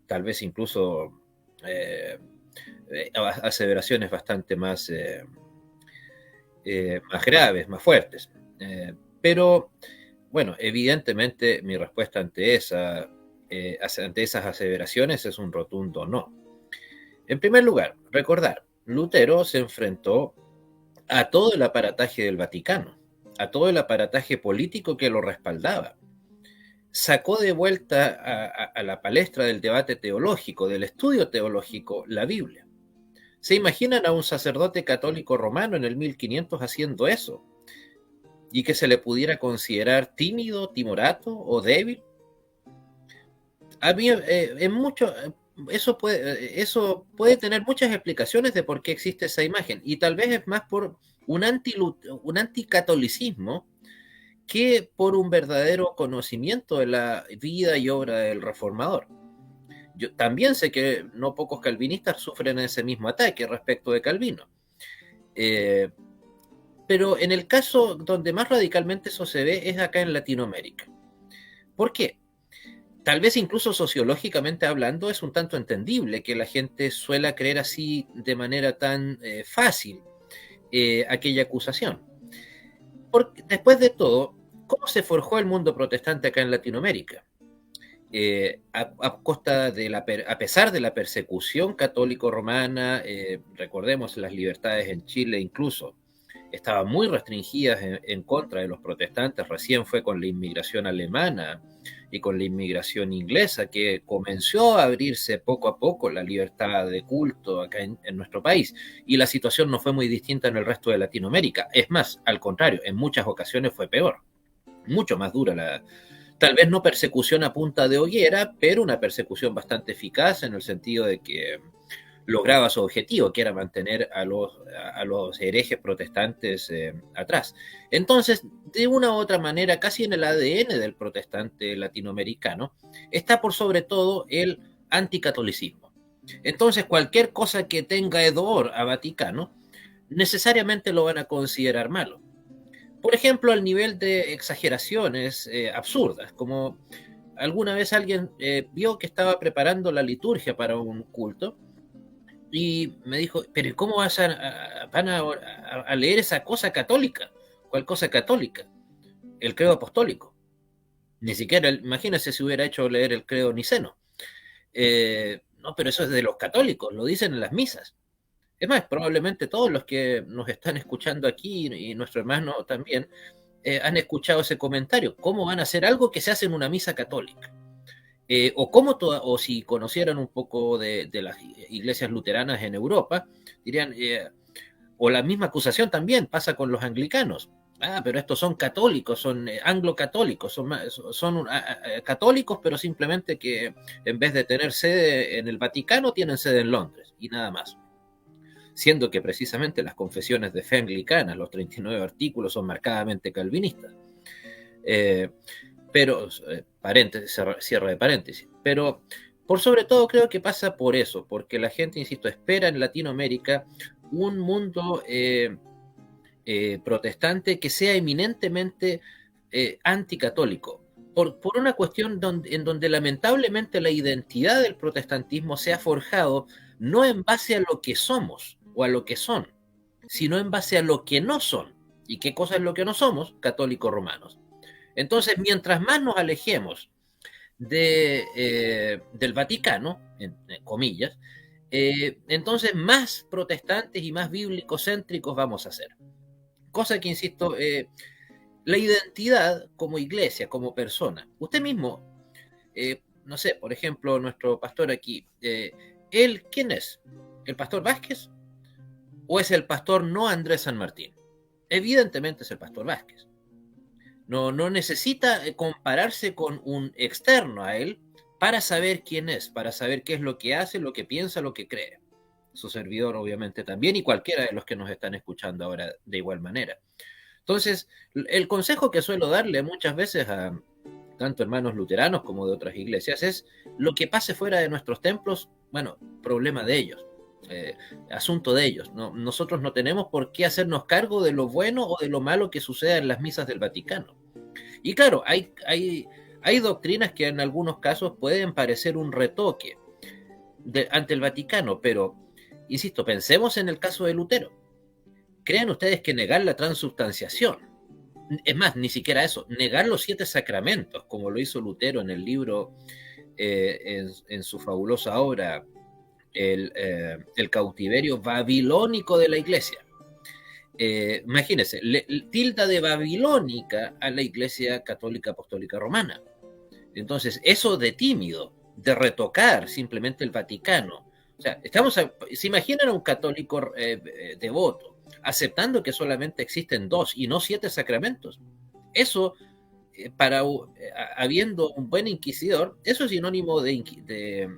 Tal vez incluso aseveraciones bastante más más graves, más fuertes. Pero, bueno, evidentemente mi respuesta ante esas aseveraciones es un rotundo no. En primer lugar, recordar, Lutero se enfrentó a todo el aparataje del Vaticano, a todo el aparataje político que lo respaldaba. Sacó de vuelta a la palestra del debate teológico, del estudio teológico, la Biblia. ¿Se imaginan a un sacerdote católico romano en el 1500 haciendo eso? ¿Y que se le pudiera considerar tímido, timorato o débil? A mí, eso puede tener muchas explicaciones de por qué existe esa imagen, y tal vez es más por un anticatolicismo que por un verdadero conocimiento de la vida y obra del reformador. Yo también sé que no pocos calvinistas sufren ese mismo ataque respecto de Calvino. Pero en el caso donde más radicalmente eso se ve es acá en Latinoamérica. ¿Por qué? Tal vez incluso sociológicamente hablando es un tanto entendible que la gente suela creer así de manera tan fácil aquella acusación. Porque después de todo, ¿cómo se forjó el mundo protestante acá en Latinoamérica? A pesar de la persecución católico-romana, recordemos las libertades en Chile incluso, estaban muy restringidas en contra de los protestantes. Recién fue con la inmigración alemana y con la inmigración inglesa que comenzó a abrirse poco a poco la libertad de culto acá en nuestro país, y la situación no fue muy distinta en el resto de Latinoamérica. Es más, al contrario, en muchas ocasiones fue peor, mucho más dura tal vez no persecución a punta de hoguera, pero una persecución bastante eficaz en el sentido de que lograba su objetivo, que era mantener a los herejes protestantes atrás. Entonces, de una u otra manera, casi en el ADN del protestante latinoamericano, está por sobre todo el anticatolicismo. Entonces, cualquier cosa que tenga hedor a Vaticano, necesariamente lo van a considerar malo. Por ejemplo, al nivel de exageraciones absurdas, como alguna vez alguien vio que estaba preparando la liturgia para un culto y me dijo, pero ¿cómo van a leer esa cosa católica? ¿Cuál cosa católica? El credo apostólico. Ni siquiera, imagínense si hubiera hecho leer el credo niceno. No, pero eso es de los católicos, lo dicen en las misas. Es más, probablemente todos los que nos están escuchando aquí y nuestro hermano también han escuchado ese comentario. ¿Cómo van a hacer algo que se hace en una misa católica? O si conocieran un poco de las iglesias luteranas en Europa, dirían, o la misma acusación también pasa con los anglicanos. Pero estos son católicos, son anglo-católicos, son católicos, pero simplemente que en vez de tener sede en el Vaticano, tienen sede en Londres y nada más. Siendo que precisamente las confesiones de fe anglicanas, los 39 artículos, son marcadamente calvinistas. Pero, cierre de paréntesis, pero por sobre todo creo que pasa por eso, porque la gente, insisto, espera en Latinoamérica un mundo protestante que sea eminentemente anticatólico, por una cuestión en donde lamentablemente la identidad del protestantismo se ha forjado no en base a lo que somos o a lo que son, sino en base a lo que no son. ¿Y qué cosa es lo que no somos? Católicos romanos. Entonces, mientras más nos alejemos del Vaticano, en comillas, entonces más protestantes y más bíblico-céntricos vamos a ser. Cosa que, insisto, la identidad como iglesia, como persona, usted mismo, no sé, por ejemplo, nuestro pastor aquí, ¿él quién es? ¿El pastor Vázquez? ¿O es el pastor no Andrés San Martín? Evidentemente es el pastor Vázquez. No necesita compararse con un externo a él para saber quién es, para saber qué es lo que hace, lo que piensa, lo que cree. Su servidor obviamente también, y cualquiera de los que nos están escuchando ahora de igual manera. Entonces, el consejo que suelo darle muchas veces a tanto hermanos luteranos como de otras iglesias es: lo que pase fuera de nuestros templos, bueno, problema de ellos. Asunto de ellos, ¿no? Nosotros no tenemos por qué hacernos cargo de lo bueno o de lo malo que suceda en las misas del Vaticano. Y claro, hay doctrinas que en algunos casos pueden parecer un retoque ante el Vaticano, pero insisto, pensemos en el caso de Lutero. ¿creen ustedes que negar la transubstanciación, es más, ni siquiera eso, negar los 7 sacramentos, como lo hizo Lutero en el libro, en su fabulosa obra, el cautiverio babilónico de la Iglesia? Imagínense, tilda de babilónica a la Iglesia Católica Apostólica Romana. Entonces, eso de tímido, de retocar simplemente el Vaticano. O sea, ¿se imaginan a un católico devoto aceptando que solamente existen 2 y no 7 sacramentos? Eso, habiendo un buen inquisidor, eso es sinónimo de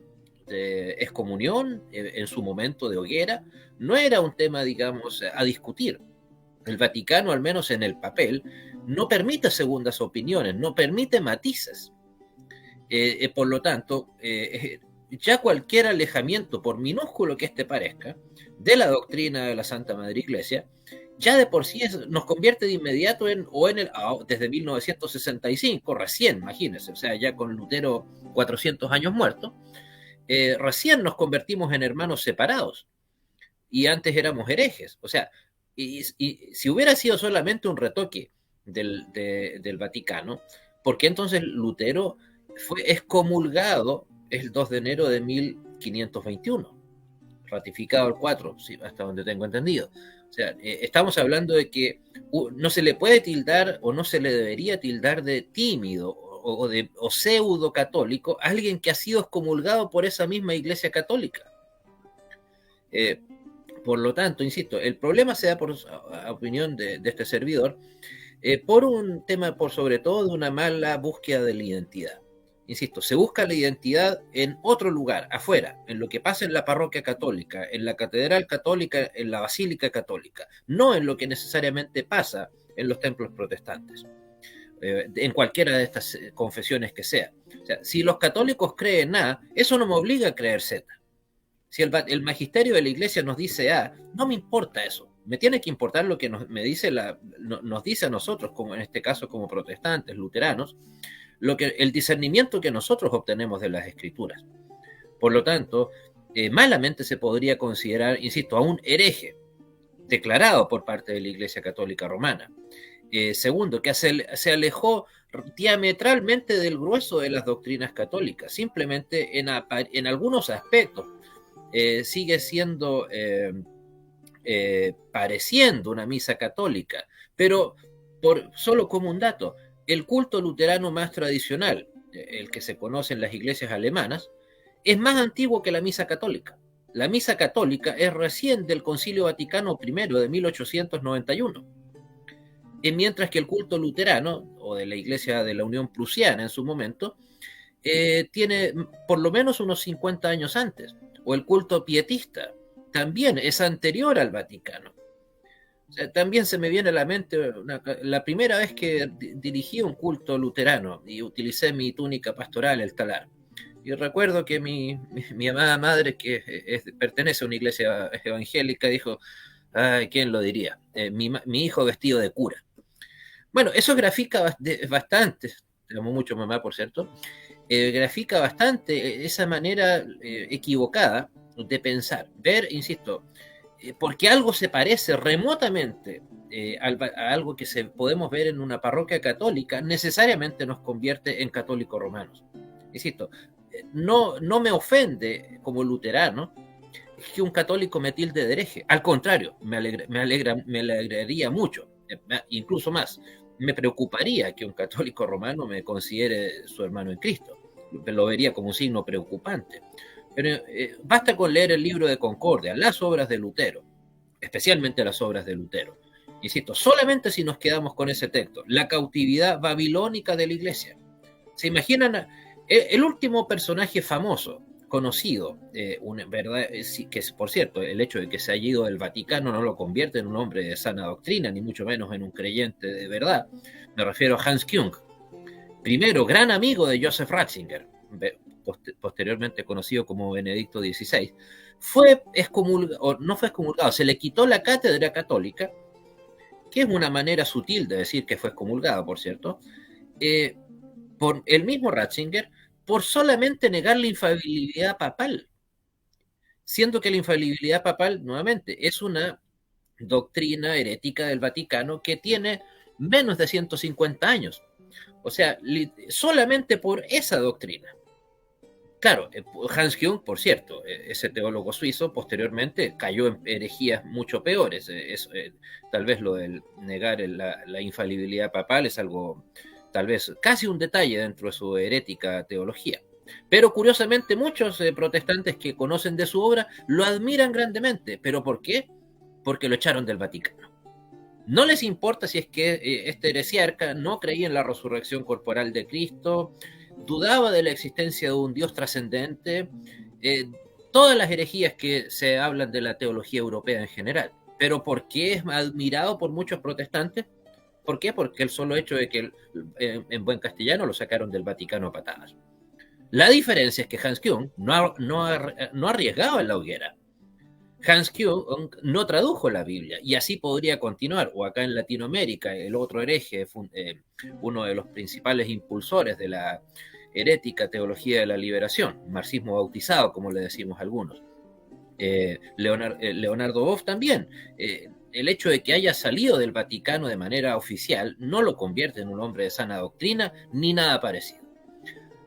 excomunión en su momento de hoguera. No era un tema, digamos, a discutir. El Vaticano, al menos en el papel, no permite segundas opiniones, no permite matices. Por lo tanto, ya cualquier alejamiento, por minúsculo que este parezca, de la doctrina de la Santa Madre Iglesia, ya de por sí nos convierte de inmediato desde 1965, recién, imagínense, o sea, ya con Lutero 400 años muerto, recién nos convertimos en hermanos separados, y antes éramos herejes. O sea, y si hubiera sido solamente un retoque del Vaticano, ¿por qué entonces Lutero fue excomulgado el 2 de enero de 1521? Ratificado el 4, sí, hasta donde tengo entendido. O sea, estamos hablando de que no se le puede tildar, o no se le debería tildar, de tímido o pseudo católico a alguien que ha sido excomulgado por esa misma Iglesia Católica. Por lo tanto, insisto, el problema se da, por opinión de este servidor, por un tema, por sobre todo, de una mala búsqueda de la identidad. Insisto, se busca la identidad en otro lugar, afuera, en lo que pasa en la parroquia católica, en la catedral católica, en la basílica católica, no en lo que necesariamente pasa en los templos protestantes, en cualquiera de estas confesiones que sea. O sea, si los católicos creen A, eso no me obliga a creer Z. Si el magisterio de la Iglesia nos dice A, no me importa eso. Me tiene que importar lo que nos dice a nosotros, como en este caso como protestantes, luteranos, el discernimiento que nosotros obtenemos de las Escrituras. Por lo tanto, malamente se podría considerar, insisto, a un hereje declarado por parte de la Iglesia Católica Romana. Segundo, que se alejó diametralmente del grueso de las doctrinas católicas. Simplemente en algunos aspectos sigue siendo pareciendo una misa católica, pero solo como un dato, el culto luterano más tradicional, el que se conoce en las iglesias alemanas, es más antiguo que la misa católica. La misa católica es recién del Concilio Vaticano I de 1891. Mientras que el culto luterano, o de la Iglesia de la Unión Prusiana en su momento, tiene por lo menos unos 50 años antes. O el culto pietista también es anterior al Vaticano. O sea, también se me viene a la mente la primera vez que dirigí un culto luterano y utilicé mi túnica pastoral, el talar. Y recuerdo que mi amada madre, que pertenece a una iglesia evangélica, dijo: ay, ¿quién lo diría? Mi hijo vestido de cura. Bueno, eso grafica bastante, te amo mucho, mamá, por cierto, grafica bastante esa manera equivocada de pensar. Ver, insisto, porque algo se parece remotamente a algo que podemos ver en una parroquia católica, necesariamente nos convierte en católicos romanos. Insisto, no me ofende como luterano que un católico me tilde de hereje. Al contrario, me alegraría mucho, incluso más. Me preocuparía que un católico romano me considere su hermano en Cristo. Lo vería como un signo preocupante. Pero basta con leer el libro de Concordia, las obras de Lutero, especialmente las obras de Lutero. Insisto, solamente si nos quedamos con ese texto, la cautividad babilónica de la Iglesia. ¿Se imaginan? El último personaje famoso, conocido, ¿verdad? Que por cierto, el hecho de que se haya ido del Vaticano no lo convierte en un hombre de sana doctrina, ni mucho menos en un creyente de verdad. Me refiero a Hans Küng, primero gran amigo de Joseph Ratzinger, posteriormente conocido como Benedicto XVI. Fue excomulgado, no fue excomulgado, se le quitó la cátedra católica, que es una manera sutil de decir que fue excomulgado, por cierto, por el mismo Ratzinger, por solamente negar la infalibilidad papal, siendo que la infalibilidad papal, nuevamente, es una doctrina herética del Vaticano que tiene menos de 150 años. O sea, solamente por esa doctrina. Claro, Hans Küng, por cierto, ese teólogo suizo, posteriormente cayó en herejías mucho peores. Tal vez lo del negar la infalibilidad papal es algo, tal vez casi un detalle dentro de su herética teología. Pero curiosamente muchos protestantes que conocen de su obra lo admiran grandemente. ¿Pero por qué? Porque lo echaron del Vaticano. No les importa si es que este heresiarca no creía en la resurrección corporal de Cristo, dudaba de la existencia de un Dios trascendente, todas las herejías que se hablan de la teología europea en general. Pero ¿por qué es admirado por muchos protestantes? ¿Por qué? Porque el solo hecho de que en buen castellano lo sacaron del Vaticano a patadas. La diferencia es que Hans Küng no arriesgaba en la hoguera. Hans Küng no tradujo la Biblia y así podría continuar. O acá en Latinoamérica, el otro hereje, uno de los principales impulsores de la herética teología de la liberación, marxismo bautizado, como le decimos algunos. Leonardo Boff también. El hecho de que haya salido del Vaticano de manera oficial no lo convierte en un hombre de sana doctrina ni nada parecido.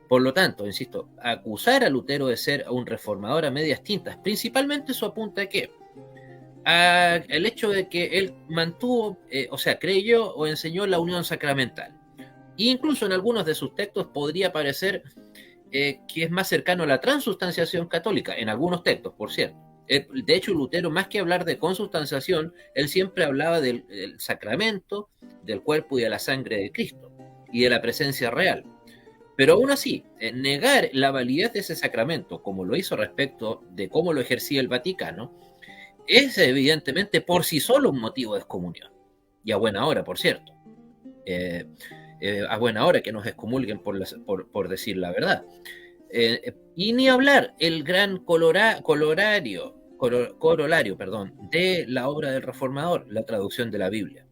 Por lo tanto, insisto, acusar a Lutero de ser un reformador a medias tintas, principalmente eso apunta a qué? El hecho de que él mantuvo, creyó o enseñó la unión sacramental. E incluso en algunos de sus textos podría parecer que es más cercano a la transustanciación católica, en algunos textos, por cierto. De hecho, Lutero, más que hablar de consustanciación, él siempre hablaba del sacramento, del cuerpo y de la sangre de Cristo, y de la presencia real. Pero aún así, negar la validez de ese sacramento, como lo hizo respecto de cómo lo ejercía el Vaticano, es evidentemente por sí solo un motivo de excomunión. Y a buena hora, por cierto. A buena hora que nos excomulguen por decir la verdad. Y ni hablar el gran corolario de la obra del Reformador, la traducción de la Biblia.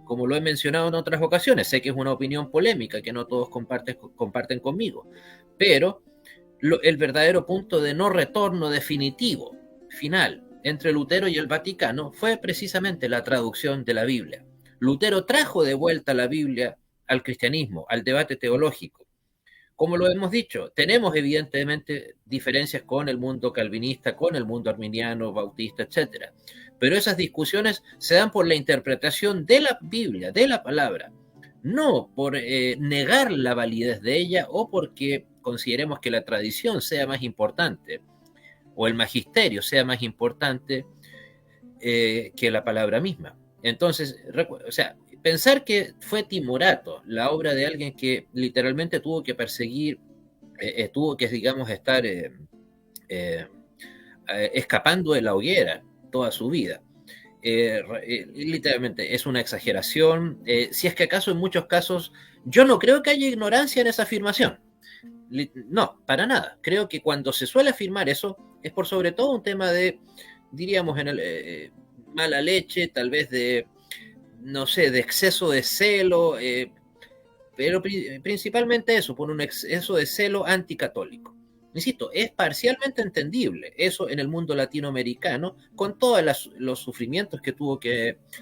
Como lo he mencionado en otras ocasiones, sé que es una opinión polémica que no todos comparten conmigo, pero el verdadero punto de no retorno definitivo, final, entre Lutero y el Vaticano fue precisamente la traducción de la Biblia. Lutero trajo de vuelta la Biblia al cristianismo, al debate teológico. Como lo hemos dicho, tenemos evidentemente diferencias con el mundo calvinista, con el mundo arminiano, bautista, etc. Pero esas discusiones se dan por la interpretación de la Biblia, de la palabra, no por negar la validez de ella o porque consideremos que la tradición sea más importante o el magisterio sea más importante que la palabra misma. Entonces, pensar que fue timorato, la obra de alguien que literalmente tuvo que perseguir, tuvo que, digamos, estar escapando de la hoguera toda su vida. Literalmente es una exageración. Si es que acaso en muchos casos, yo no creo que haya ignorancia en esa afirmación. No, para nada. Creo que cuando se suele afirmar eso, es por sobre todo un tema de, diríamos, mala leche, tal vez de, no sé, de exceso de celo, pero principalmente eso, por un exceso de celo anticatólico. Insisto, es parcialmente entendible eso en el mundo latinoamericano, con todos los sufrimientos que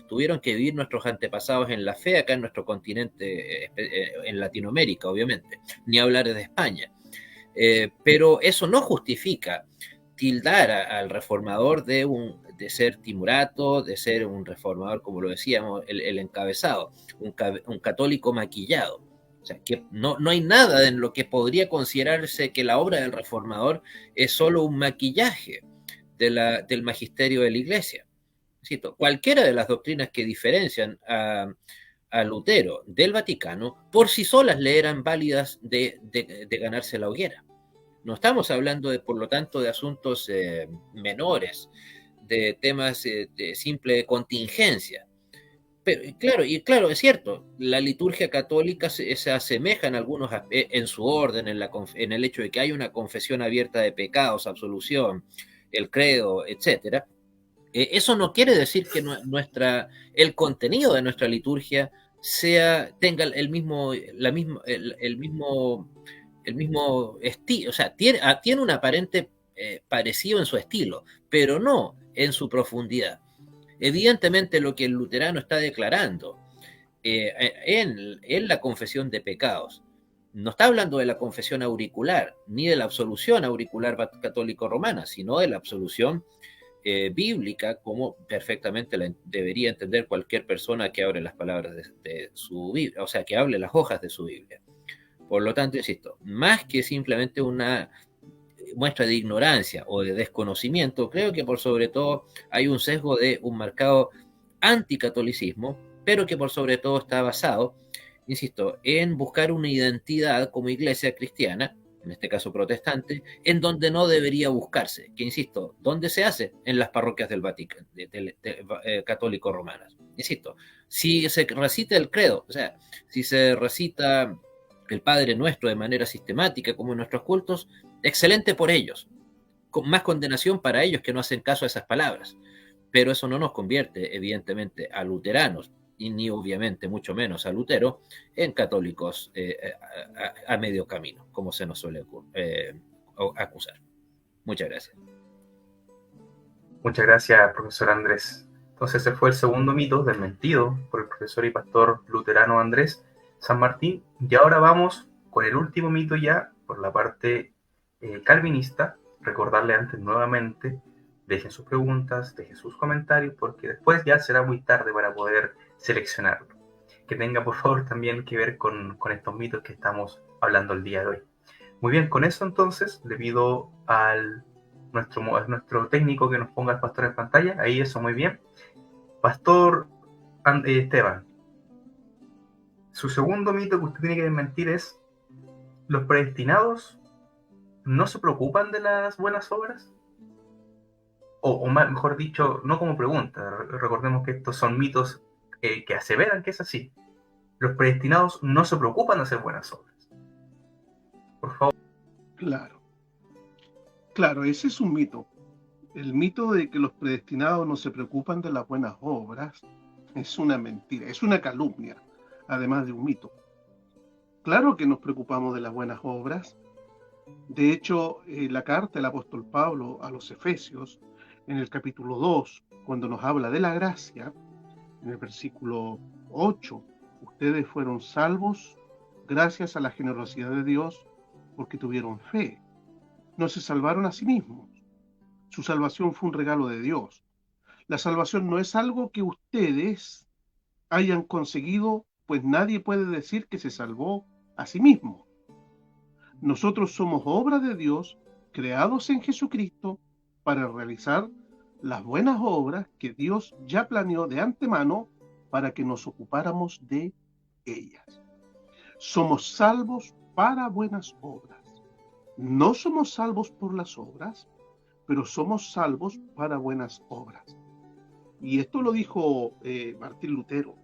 tuvieron que vivir nuestros antepasados en la fe acá en nuestro continente, en Latinoamérica, obviamente, ni hablar de España. Pero eso no justifica tildar al reformador de ser timorato, de ser un reformador, como lo decíamos, el encabezado, un católico maquillado. O sea, que no hay nada en lo que podría considerarse que la obra del reformador es solo un maquillaje del magisterio de la Iglesia. ¿Cierto? Cualquiera de las doctrinas que diferencian a Lutero del Vaticano, por sí solas le eran válidas de ganarse la hoguera. No estamos hablando, por lo tanto, de asuntos menores, de temas de simple contingencia. Pero, claro, es cierto, la liturgia católica se asemeja en algunos en su orden, en el hecho de que hay una confesión abierta de pecados, absolución, el credo, etc. Eso no quiere decir que el contenido de nuestra liturgia tenga el mismo estilo, o sea, tiene un aparente parecido en su estilo, pero no en su profundidad. Evidentemente lo que el luterano está declarando en la confesión de pecados, no está hablando de la confesión auricular, ni de la absolución auricular católico-romana, sino de la absolución bíblica, como perfectamente debería entender cualquier persona que abre las palabras de su Biblia, o sea, que hable las hojas de su Biblia. Por lo tanto, insisto, más que simplemente una muestra de ignorancia o de desconocimiento, creo que por sobre todo hay un sesgo de un marcado anticatolicismo, pero que por sobre todo está basado, insisto, en buscar una identidad como iglesia cristiana, en este caso protestante, en donde no debería buscarse, que insisto, ¿dónde se hace? En las parroquias del Vaticano, católico romanas. Insisto, si se recita el credo, o sea, si se recita el Padre Nuestro de manera sistemática, como en nuestros cultos, excelente por ellos, con más condenación para ellos que no hacen caso a esas palabras, pero eso no nos convierte, evidentemente, a luteranos, y ni obviamente mucho menos a Lutero, en católicos a medio camino, como se nos suele acusar. Muchas gracias. Muchas gracias, profesor Andrés. Entonces ese fue el segundo mito desmentido por el profesor y pastor luterano Andrés San Martín. Y ahora vamos con el último mito ya, por la parte calvinista. Recordarle antes nuevamente, dejen sus preguntas, dejen sus comentarios, porque después ya será muy tarde para poder seleccionarlo. Que tenga por favor también que ver con estos mitos que estamos hablando el día de hoy. Muy bien, con eso entonces le pido al nuestro técnico que nos ponga al pastor en pantalla. Ahí, eso, muy bien. Pastor Esteban, su segundo mito que usted tiene que desmentir es: ¿los predestinados no se preocupan de las buenas obras? O mejor dicho, no como pregunta, recordemos que estos son mitos que aseveran que es así. Los predestinados no se preocupan de hacer buenas obras. Por favor. Claro, ese es un mito. El mito de que los predestinados no se preocupan de las buenas obras es una mentira, es una calumnia, además de un mito. Claro que nos preocupamos de las buenas obras. De hecho, la carta del apóstol Pablo a los Efesios, en el capítulo 2, cuando nos habla de la gracia, en el versículo 8, ustedes fueron salvos gracias a la generosidad de Dios porque tuvieron fe. No se salvaron a sí mismos. Su salvación fue un regalo de Dios. La salvación no es algo que ustedes hayan conseguido, pues nadie puede decir que se salvó a sí mismo. Nosotros somos obra de Dios, creados en Jesucristo para realizar las buenas obras que Dios ya planeó de antemano para que nos ocupáramos de ellas. Somos salvos para buenas obras. No somos salvos por las obras, pero somos salvos para buenas obras. Y esto lo dijo Martín Lutero,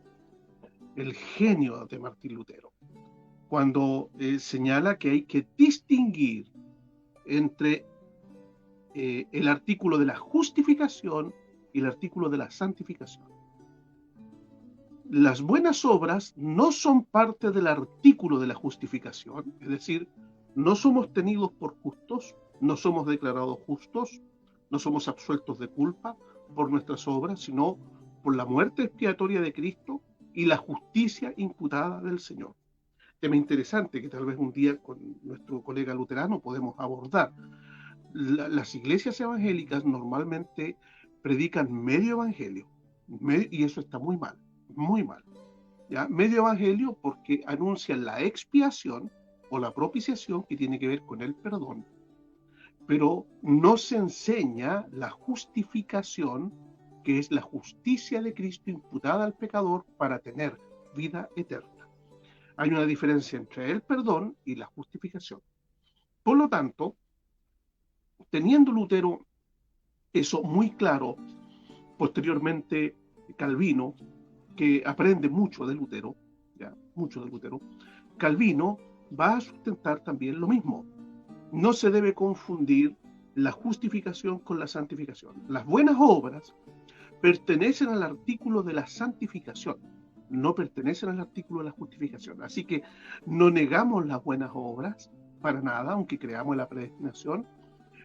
el genio de Martín Lutero, cuando señala que hay que distinguir entre el artículo de la justificación y el artículo de la santificación. Las buenas obras no son parte del artículo de la justificación, es decir, no somos tenidos por justos, no somos declarados justos, no somos absueltos de culpa por nuestras obras, sino por la muerte expiatoria de Cristo y la justicia imputada del Señor. Tema interesante que tal vez un día con nuestro colega luterano podemos abordar. Las iglesias evangélicas normalmente predican medio evangelio, y eso está muy mal, muy mal. ¿Ya? Medio evangelio porque anuncian la expiación o la propiciación, que tiene que ver con el perdón, pero no se enseña la justificación, que es la justicia de Cristo imputada al pecador para tener vida eterna. Hay una diferencia entre el perdón y la justificación. Por lo tanto, teniendo Lutero eso muy claro, posteriormente Calvino, que aprende mucho de Lutero, ¿ya? Mucho de Lutero, Calvino va a sustentar también lo mismo. No se debe confundir la justificación con la santificación. Las buenas obras pertenecen al artículo de la santificación, no pertenecen al artículo de la justificación. Así que no negamos las buenas obras para nada, aunque creamos la predestinación,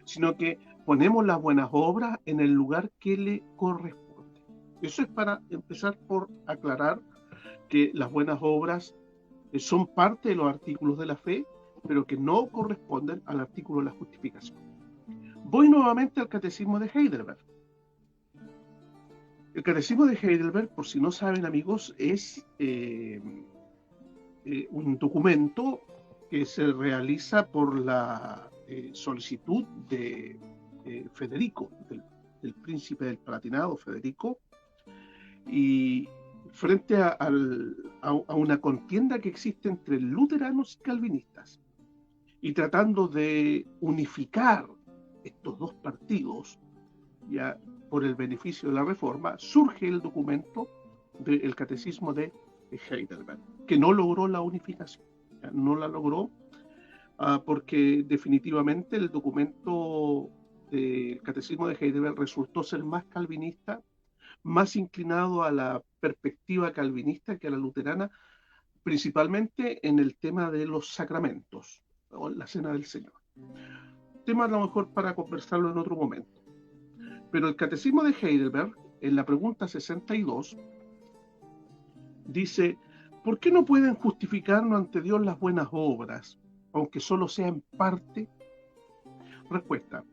sino que ponemos las buenas obras en el lugar que le corresponde. Eso es para empezar por aclarar que las buenas obras son parte de los artículos de la fe, pero que no corresponden al artículo de la justificación. Voy nuevamente al Catecismo de Heidelberg. El Catecismo de Heidelberg, por si no saben, amigos, es un documento que se realiza por la solicitud de Federico, del príncipe del Palatinado, Federico, y frente a una contienda que existe entre luteranos y calvinistas, y tratando de unificar estos dos partidos, ya por el beneficio de la reforma, surge el documento del Catecismo de Heidelberg, que no logró la unificación, ya, no la logró porque definitivamente el documento del Catecismo de Heidelberg resultó ser más calvinista, más inclinado a la perspectiva calvinista que a la luterana, principalmente en el tema de los sacramentos, o la cena del Señor. Tema a lo mejor para conversarlo en otro momento. Pero el Catecismo de Heidelberg, en la pregunta 62, dice, ¿por qué no pueden justificarnos ante Dios las buenas obras, aunque solo sean parte? Respuesta,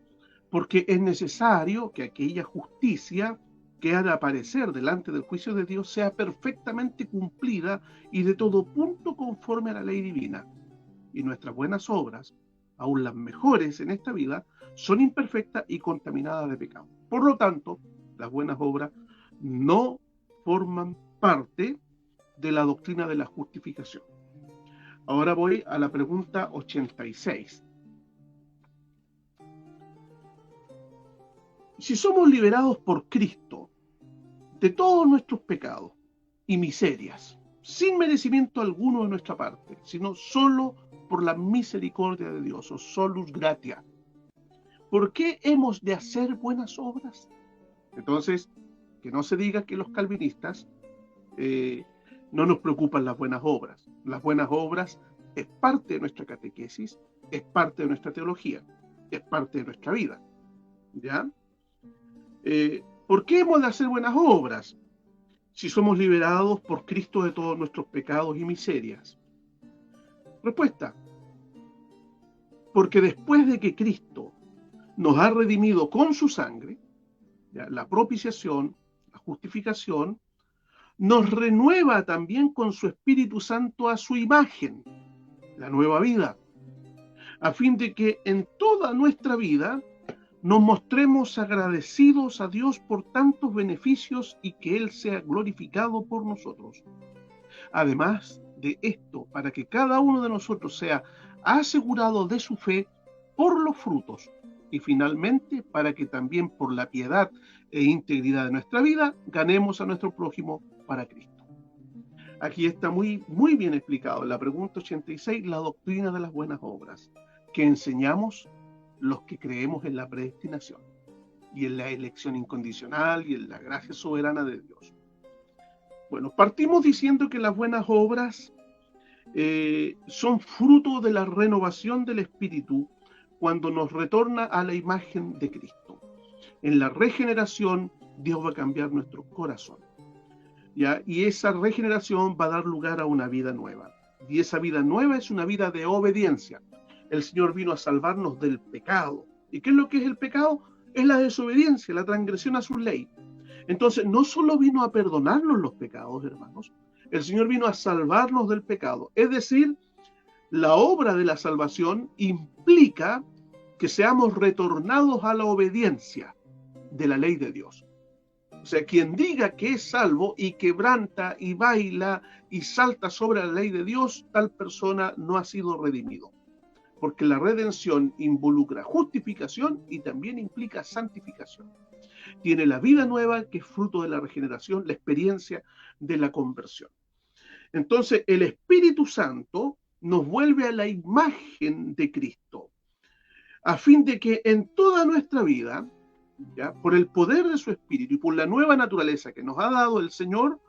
porque es necesario que aquella justicia que ha de aparecer delante del juicio de Dios sea perfectamente cumplida y de todo punto conforme a la ley divina. Y nuestras buenas obras, aun las mejores en esta vida, son imperfectas y contaminadas de pecado. Por lo tanto, las buenas obras no forman parte de la doctrina de la justificación. Ahora voy a la pregunta 86. Si somos liberados por Cristo de todos nuestros pecados y miserias, sin merecimiento alguno de nuestra parte, sino solo por la misericordia de Dios, o solus gratia, ¿por qué hemos de hacer buenas obras? Entonces, que no se diga que los calvinistas no nos preocupan las buenas obras. Las buenas obras es parte de nuestra catequesis, es parte de nuestra teología, es parte de nuestra vida. ¿Ya? ¿Por qué hemos de hacer buenas obras si somos liberados por Cristo de todos nuestros pecados y miserias? Respuesta, porque después de que Cristo nos ha redimido con su sangre, ¿ya? La propiciación, la justificación, nos renueva también con su Espíritu Santo a su imagen, la nueva vida, a fin de que en toda nuestra vida nos mostremos agradecidos a Dios por tantos beneficios y que Él sea glorificado por nosotros. Además de esto, para que cada uno de nosotros sea asegurado de su fe por los frutos, y finalmente para que también por la piedad e integridad de nuestra vida ganemos a nuestro prójimo para Cristo. Aquí está muy bien explicado en la pregunta 86 la doctrina de las buenas obras que enseñamos los que creemos en la predestinación y en la elección incondicional y en la gracia soberana de Dios. Bueno, partimos diciendo que las buenas obras son fruto de la renovación del Espíritu cuando nos retorna a la imagen de Cristo. En la regeneración, Dios va a cambiar nuestro corazón, ¿ya? Y esa regeneración va a dar lugar a una vida nueva. Y esa vida nueva es una vida de obediencia. El Señor vino a salvarnos del pecado. ¿Y qué es lo que es el pecado? Es la desobediencia, la transgresión a su ley. Entonces, no solo vino a perdonarnos los pecados, hermanos, el Señor vino a salvarnos del pecado. Es decir, la obra de la salvación implica que seamos retornados a la obediencia de la ley de Dios. O sea, quien diga que es salvo y quebranta y baila y salta sobre la ley de Dios, tal persona no ha sido redimido. Porque la redención involucra justificación y también implica santificación. Tiene la vida nueva que es fruto de la regeneración, la experiencia de la conversión. Entonces, el Espíritu Santo nos vuelve a la imagen de Cristo, a fin de que en toda nuestra vida, ¿ya? Por el poder de su Espíritu y por la nueva naturaleza que nos ha dado el Señor,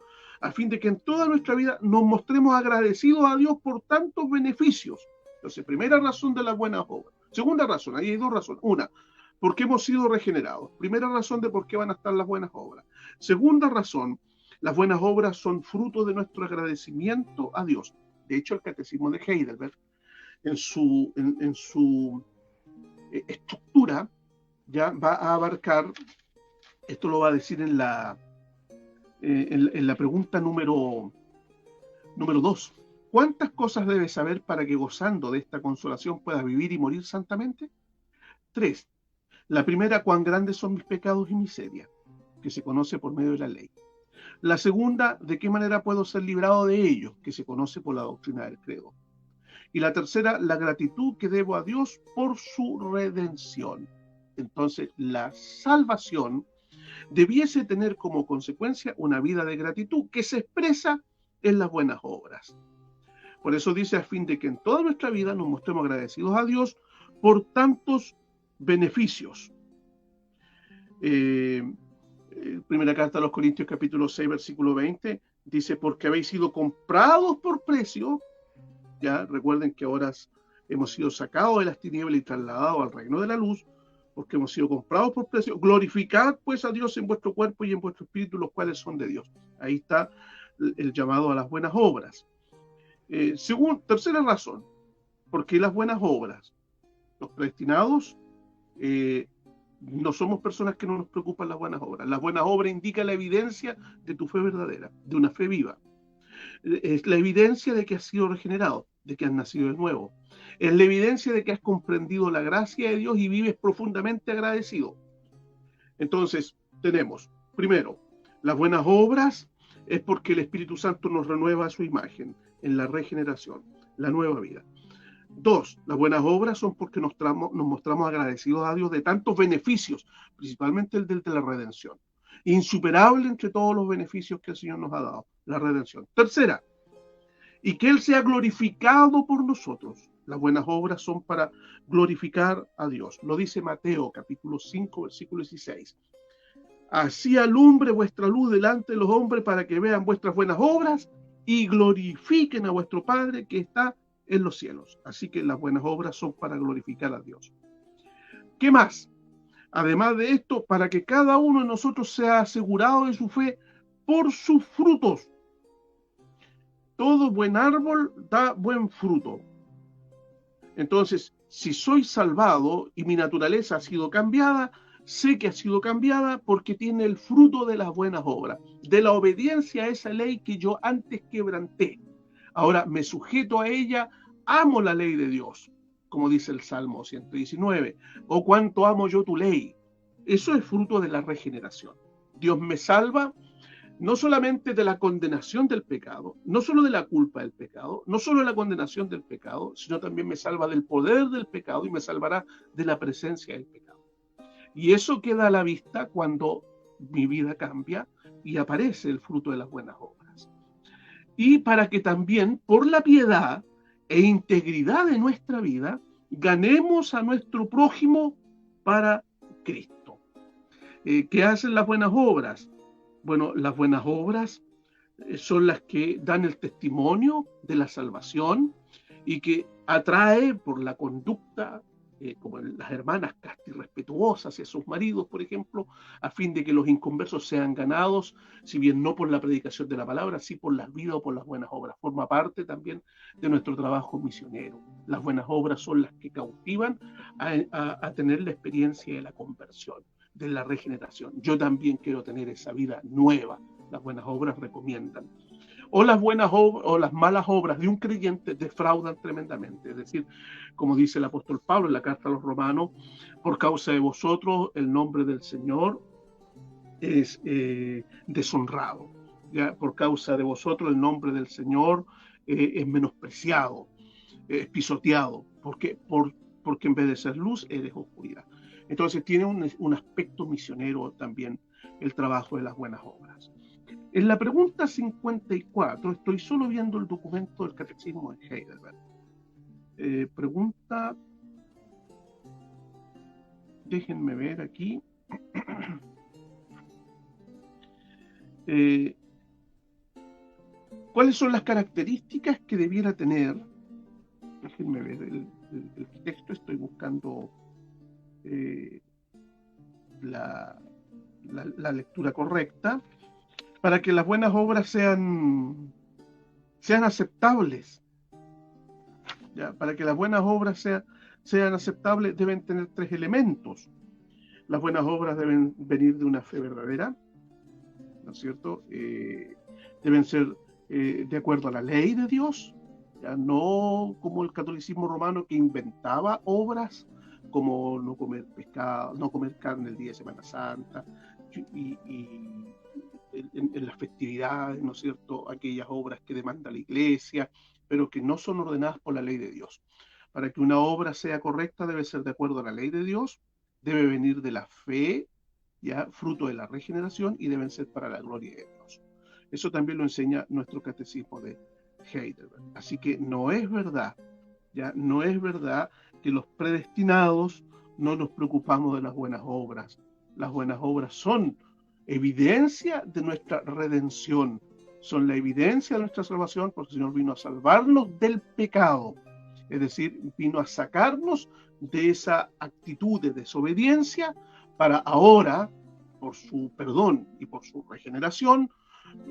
a fin de que en toda nuestra vida nos mostremos agradecidos a Dios por tantos beneficios. Entonces, primera razón de las buenas obras. Segunda razón, ahí hay dos razones. Una, Porque hemos sido regenerados. Primera razón de por qué van a estar las buenas obras. Segunda razón, las buenas obras son fruto de nuestro agradecimiento a Dios. De hecho, el Catecismo de Heidelberg, en su estructura, ya va a abarcar, esto lo va a decir en la pregunta número 2. ¿Cuántas cosas debes saber para que gozando de esta consolación puedas vivir y morir santamente? 3. La primera, cuán grandes son mis pecados y miseria, que se conoce por medio de la ley. La segunda, de qué manera puedo ser librado de ellos, que se conoce por la doctrina del credo. Y la tercera, la gratitud que debo a Dios por su redención. Entonces, la salvación debiese tener como consecuencia una vida de gratitud que se expresa en las buenas obras. Por eso dice, a fin de que en toda nuestra vida nos mostremos agradecidos a Dios por tantos beneficios. Primera carta a los Corintios, capítulo 6, versículo 20, dice, porque habéis sido comprados por precio. Ya recuerden que ahora hemos sido sacados de las tinieblas y trasladados al reino de la luz, porque hemos sido comprados por precio. Glorificad pues a Dios en vuestro cuerpo y en vuestro espíritu, los cuales son de Dios. Ahí está el llamado a las buenas obras. Tercera razón, porque las buenas obras, los predestinados, no somos personas que no nos preocupan las buenas obras. Las buenas obras indican la evidencia de tu fe verdadera, de una fe viva. Es la evidencia de que has sido regenerado, de que has nacido de nuevo. Es la evidencia de que has comprendido la gracia de Dios y vives profundamente agradecido. Entonces, tenemos, primero, las buenas obras es porque el Espíritu Santo nos renueva a su imagen en la regeneración, la nueva vida. 2, las buenas obras son porque nos mostramos agradecidos a Dios de tantos beneficios, principalmente el de la redención. Insuperable entre todos los beneficios que el Señor nos ha dado, la redención. Tercera, y que Él sea glorificado por nosotros. Las buenas obras son para glorificar a Dios. Lo dice Mateo, capítulo 5, versículo 16. Así alumbre vuestra luz delante de los hombres para que vean vuestras buenas obras y glorifiquen a vuestro Padre que está en los cielos. Así que las buenas obras son para glorificar a Dios. ¿Qué más? Además de esto, para que cada uno de nosotros sea asegurado de su fe por sus frutos. Todo buen árbol da buen fruto. Entonces, si soy salvado y mi naturaleza ha sido cambiada, sé que ha sido cambiada porque tiene el fruto de las buenas obras, de la obediencia a esa ley que yo antes quebranté. Ahora me sujeto a ella, amo la ley de Dios, como dice el Salmo 119. Oh, cuánto amo yo tu ley. Eso es fruto de la regeneración. Dios me salva no solamente de la condenación del pecado, no solo de la culpa del pecado, no solo de la condenación del pecado, sino también me salva del poder del pecado y me salvará de la presencia del pecado. Y eso queda a la vista cuando mi vida cambia y aparece el fruto de las buenas obras. Y para que también por la piedad e integridad de nuestra vida ganemos a nuestro prójimo para Cristo. ¿Qué hacen las buenas obras? Bueno, las buenas obras son las que dan el testimonio de la salvación y que atrae por la conducta, como las hermanas casti respetuosas hacia sus maridos, por ejemplo, a fin de que los inconversos sean ganados, si bien no por la predicación de la palabra, sí por las vidas o por las buenas obras. Forma parte también de nuestro trabajo misionero. Las buenas obras son las que cautivan a tener la experiencia de la conversión, de la regeneración. Yo también quiero tener esa vida nueva. Las buenas obras recomiendan. O las buenas obras o las malas obras de un creyente defraudan tremendamente. Es decir, como dice el apóstol Pablo en la carta a los Romanos, por causa de vosotros el nombre del Señor es deshonrado. ¿Ya? Por causa de vosotros el nombre del Señor es menospreciado, es pisoteado, porque en vez de ser luz eres oscuridad. Entonces tiene un aspecto misionero también el trabajo de las buenas obras. En la pregunta 54, estoy solo viendo el documento del Catecismo de Heidelberg. Pregunta, déjenme ver aquí. ¿Cuáles son las características que debiera tener? Déjenme ver el texto, estoy buscando la lectura correcta, para que las buenas obras sean aceptables. ¿Ya? Para que las buenas obras sean aceptables deben tener tres elementos. Las buenas obras deben venir de una fe verdadera, ¿no es cierto? Deben ser de acuerdo a la ley de Dios, ya no como el catolicismo romano que inventaba obras como no comer pescado, no comer carne el día de Semana Santa y en las festividades, ¿no es cierto? Aquellas obras que demanda la Iglesia, pero que no son ordenadas por la ley de Dios. Para que una obra sea correcta debe ser de acuerdo a la ley de Dios, debe venir de la fe, ya fruto de la regeneración, y deben ser para la gloria de Dios. Eso también lo enseña nuestro catecismo de Heidelberg. Así que no es verdad, ya no es verdad que los predestinados no nos preocupamos de las buenas obras. Las buenas obras son evidencia de nuestra redención, son la evidencia de nuestra salvación, porque el Señor vino a salvarnos del pecado, es decir, vino a sacarnos de esa actitud de desobediencia para ahora, por su perdón y por su regeneración,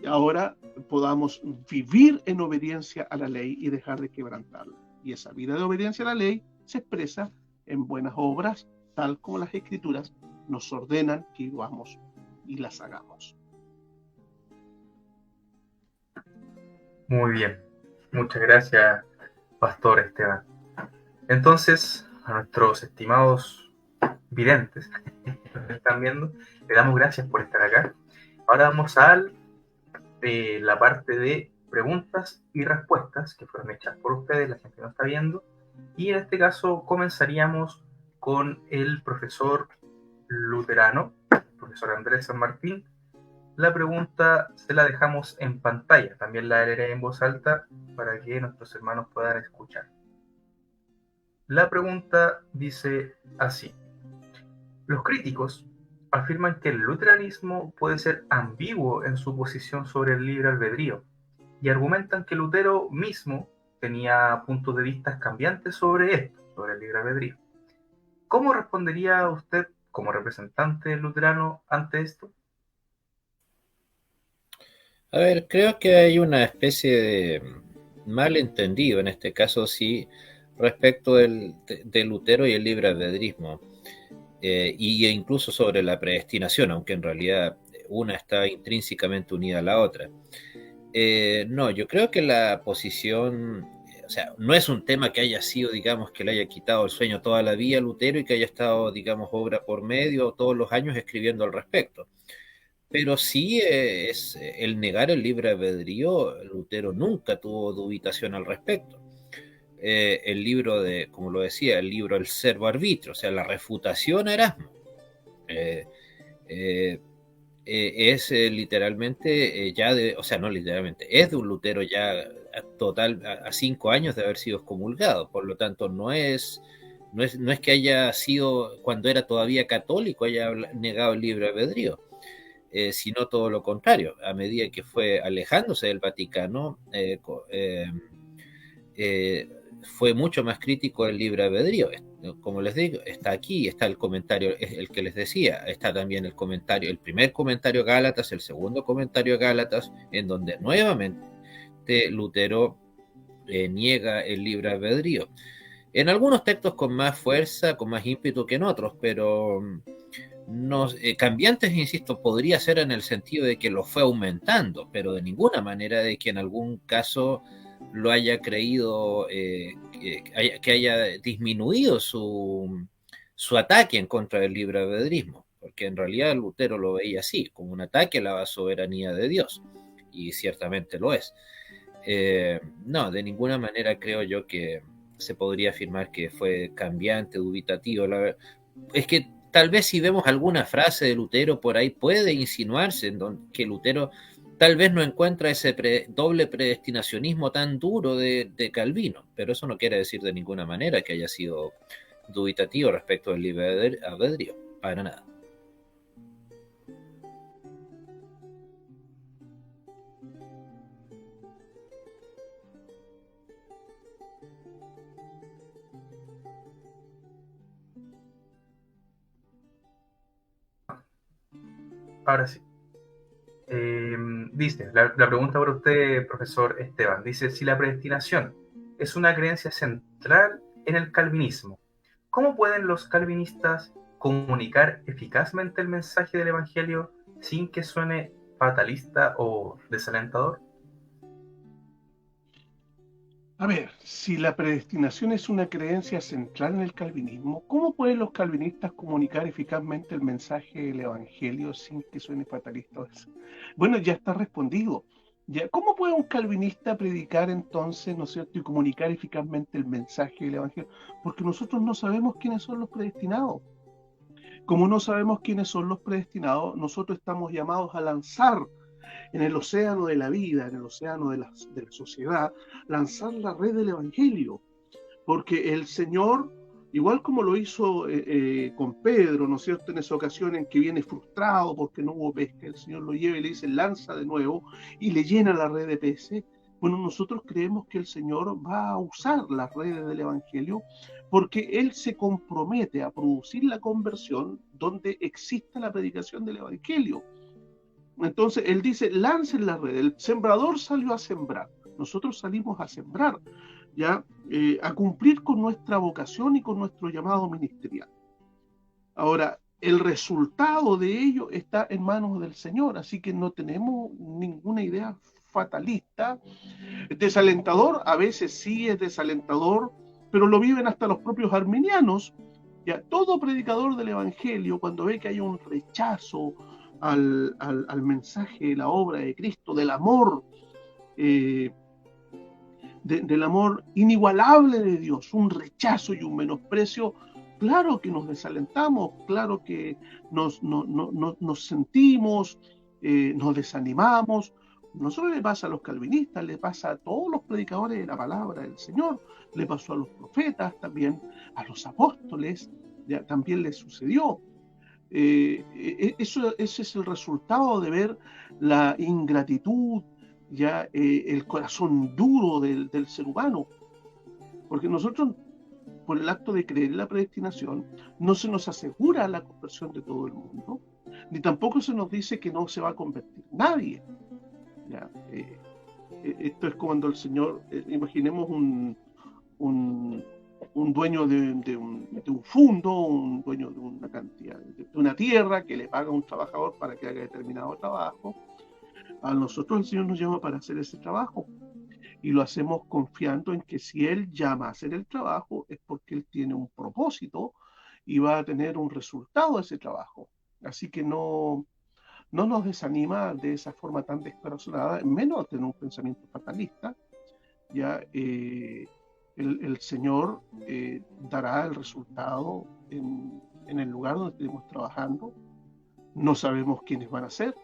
ahora podamos vivir en obediencia a la ley y dejar de quebrantarla. Y esa vida de obediencia a la ley se expresa en buenas obras, tal como las Escrituras nos ordenan que vivamos y las hagamos. Muy bien. Muchas gracias, Pastor Esteban. Entonces, a nuestros estimados videntes que nos están viendo, le damos gracias por estar acá. Ahora vamos a la parte de preguntas y respuestas que fueron hechas por ustedes, la gente que nos está viendo. Y en este caso comenzaríamos con el profesor luterano, profesor Andrés San Martín. La pregunta se la dejamos en pantalla, también la leeré en voz alta para que nuestros hermanos puedan escuchar. La pregunta dice así: los críticos afirman que el luteranismo puede ser ambiguo en su posición sobre el libre albedrío y argumentan que Lutero mismo tenía puntos de vista cambiantes sobre esto, sobre el libre albedrío. ¿Cómo respondería usted como representante luterano ante esto? A ver, creo que hay una especie de malentendido en este caso, sí, respecto de Lutero y el libre albedrismo, y incluso sobre la predestinación, aunque en realidad una está intrínsecamente unida a la otra. No, yo creo que la posición, o sea, no es un tema que haya sido, digamos, que le haya quitado el sueño toda la vida a Lutero y que haya estado, digamos, obra por medio todos los años escribiendo al respecto. Pero sí es el negar el libre albedrío, Lutero nunca tuvo dubitación al respecto. El libro de, como lo decía, el libro El Servo Arbitrio, o sea, la refutación a Erasmo, eh, eh, es literalmente ya de, o sea, no literalmente, es de un Lutero ya a 5 años de haber sido excomulgado, por lo tanto no es que haya sido cuando era todavía católico haya negado el libre albedrío. Sino todo lo contrario, a medida que fue alejándose del Vaticano, fue mucho más crítico del libre albedrío. Como les digo, está aquí, está el comentario, el que les decía, está también el comentario, el primer comentario a Gálatas, el segundo comentario a Gálatas, en donde nuevamente Lutero niega el libre albedrío. En algunos textos con más fuerza, con más ímpetu que en otros, pero cambiantes, insisto, podría ser en el sentido de que lo fue aumentando, pero de ninguna manera de que en algún caso lo haya creído, que haya disminuido su ataque en contra del libre albedrismo, porque en realidad Lutero lo veía así, como un ataque a la soberanía de Dios, y ciertamente lo es. No, de ninguna manera creo yo que se podría afirmar que fue cambiante, dubitativo. Es que tal vez si vemos alguna frase de Lutero por ahí puede insinuarse en que Lutero tal vez no encuentra ese doble predestinacionismo tan duro de Calvino, pero eso no quiere decir de ninguna manera que haya sido dubitativo respecto del libre albedrío, para nada. ahora sí. Dice, la pregunta para usted, profesor Esteban, dice, si la predestinación es una creencia central en el calvinismo, ¿cómo pueden los calvinistas comunicar eficazmente el mensaje del Evangelio sin que suene fatalista o desalentador? A ver, si la predestinación es una creencia central en el calvinismo, ¿cómo pueden los calvinistas comunicar eficazmente el mensaje del Evangelio sin que suene fatalista? Bueno, ya está respondido. Ya, ¿cómo puede un calvinista predicar entonces, ¿no es cierto?, y comunicar eficazmente el mensaje del Evangelio? Porque nosotros no sabemos quiénes son los predestinados. Como no sabemos quiénes son los predestinados, nosotros estamos llamados a lanzar en el océano de la vida, en el océano de la sociedad, lanzar la red del Evangelio, porque el Señor, igual como lo hizo con Pedro, ¿no es cierto?, en esa ocasión en que viene frustrado porque no hubo pesca, el Señor lo lleva y le dice, lanza de nuevo, y le llena la red de peces. Bueno, nosotros creemos que el Señor va a usar las redes del Evangelio porque Él se compromete a producir la conversión donde exista la predicación del Evangelio. Entonces él dice, lancen la red, el sembrador salió a sembrar, nosotros salimos a sembrar, ya a cumplir con nuestra vocación y con nuestro llamado ministerial. Ahora, el resultado de ello está en manos del Señor, así que no tenemos ninguna idea fatalista. Desalentador, a veces sí es desalentador, pero lo viven hasta los propios arminianos. Ya, todo predicador del Evangelio, cuando ve que hay un rechazo al mensaje de la obra de Cristo, del amor, eh, del amor inigualable de Dios, un rechazo y un menosprecio, claro que nos desalentamos, claro que nos sentimos, nos desanimamos. No solo le pasa a los calvinistas, le pasa a todos los predicadores de la palabra del Señor, le pasó a los profetas también, a los apóstoles, ya también les sucedió. Ese es el resultado de ver la ingratitud, ya el corazón duro del ser humano, porque nosotros, por el acto de creer en la predestinación, no se nos asegura la conversión de todo el mundo, ni tampoco se nos dice que no se va a convertir nadie. ¿Ya? Esto es cuando el Señor, imaginemos un dueño de un fondo, un dueño de una cantidad, de una tierra que le paga a un trabajador para que haga determinado trabajo. A nosotros el Señor nos llama para hacer ese trabajo y lo hacemos confiando en que si Él llama a hacer el trabajo es porque Él tiene un propósito y va a tener un resultado de ese trabajo. Así que no nos desanima de esa forma tan descorazonada, menos tener un pensamiento fatalista. Ya el Señor dará el resultado en el lugar donde estemos trabajando. No sabemos quiénes van a ser.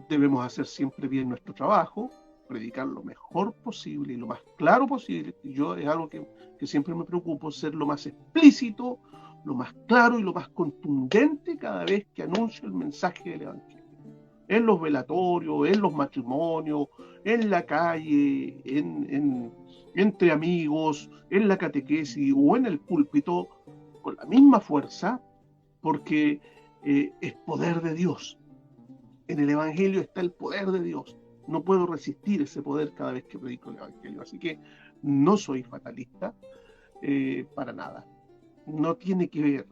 Debemos hacer siempre bien nuestro trabajo, predicar lo mejor posible y lo más claro posible. Yo es algo que siempre me preocupo, ser lo más explícito, lo más claro y lo más contundente cada vez que anuncio el mensaje del Evangelio. En los velatorios, en los matrimonios, en la calle, entre amigos, en la catequesis o en el púlpito, con la misma fuerza, porque es poder de Dios. En el Evangelio está el poder de Dios. No puedo resistir ese poder cada vez que predico el Evangelio. Así que no soy fatalista para nada. No tiene que ver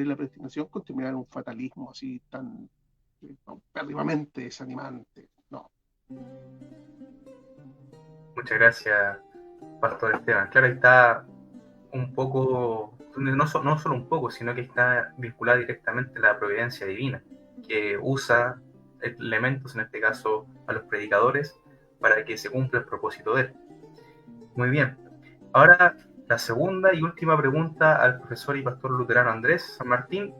la predestinación con terminar en un fatalismo así tan perdidamente desanimante. No. Muchas gracias, Pastor Esteban. Claro, ahí está un poco, no solo un poco, sino que está vinculada directamente a la providencia divina, que usa elementos, en este caso a los predicadores, para que se cumpla el propósito de él. Muy bien. Ahora, la segunda y última pregunta al profesor y pastor luterano Andrés San Martín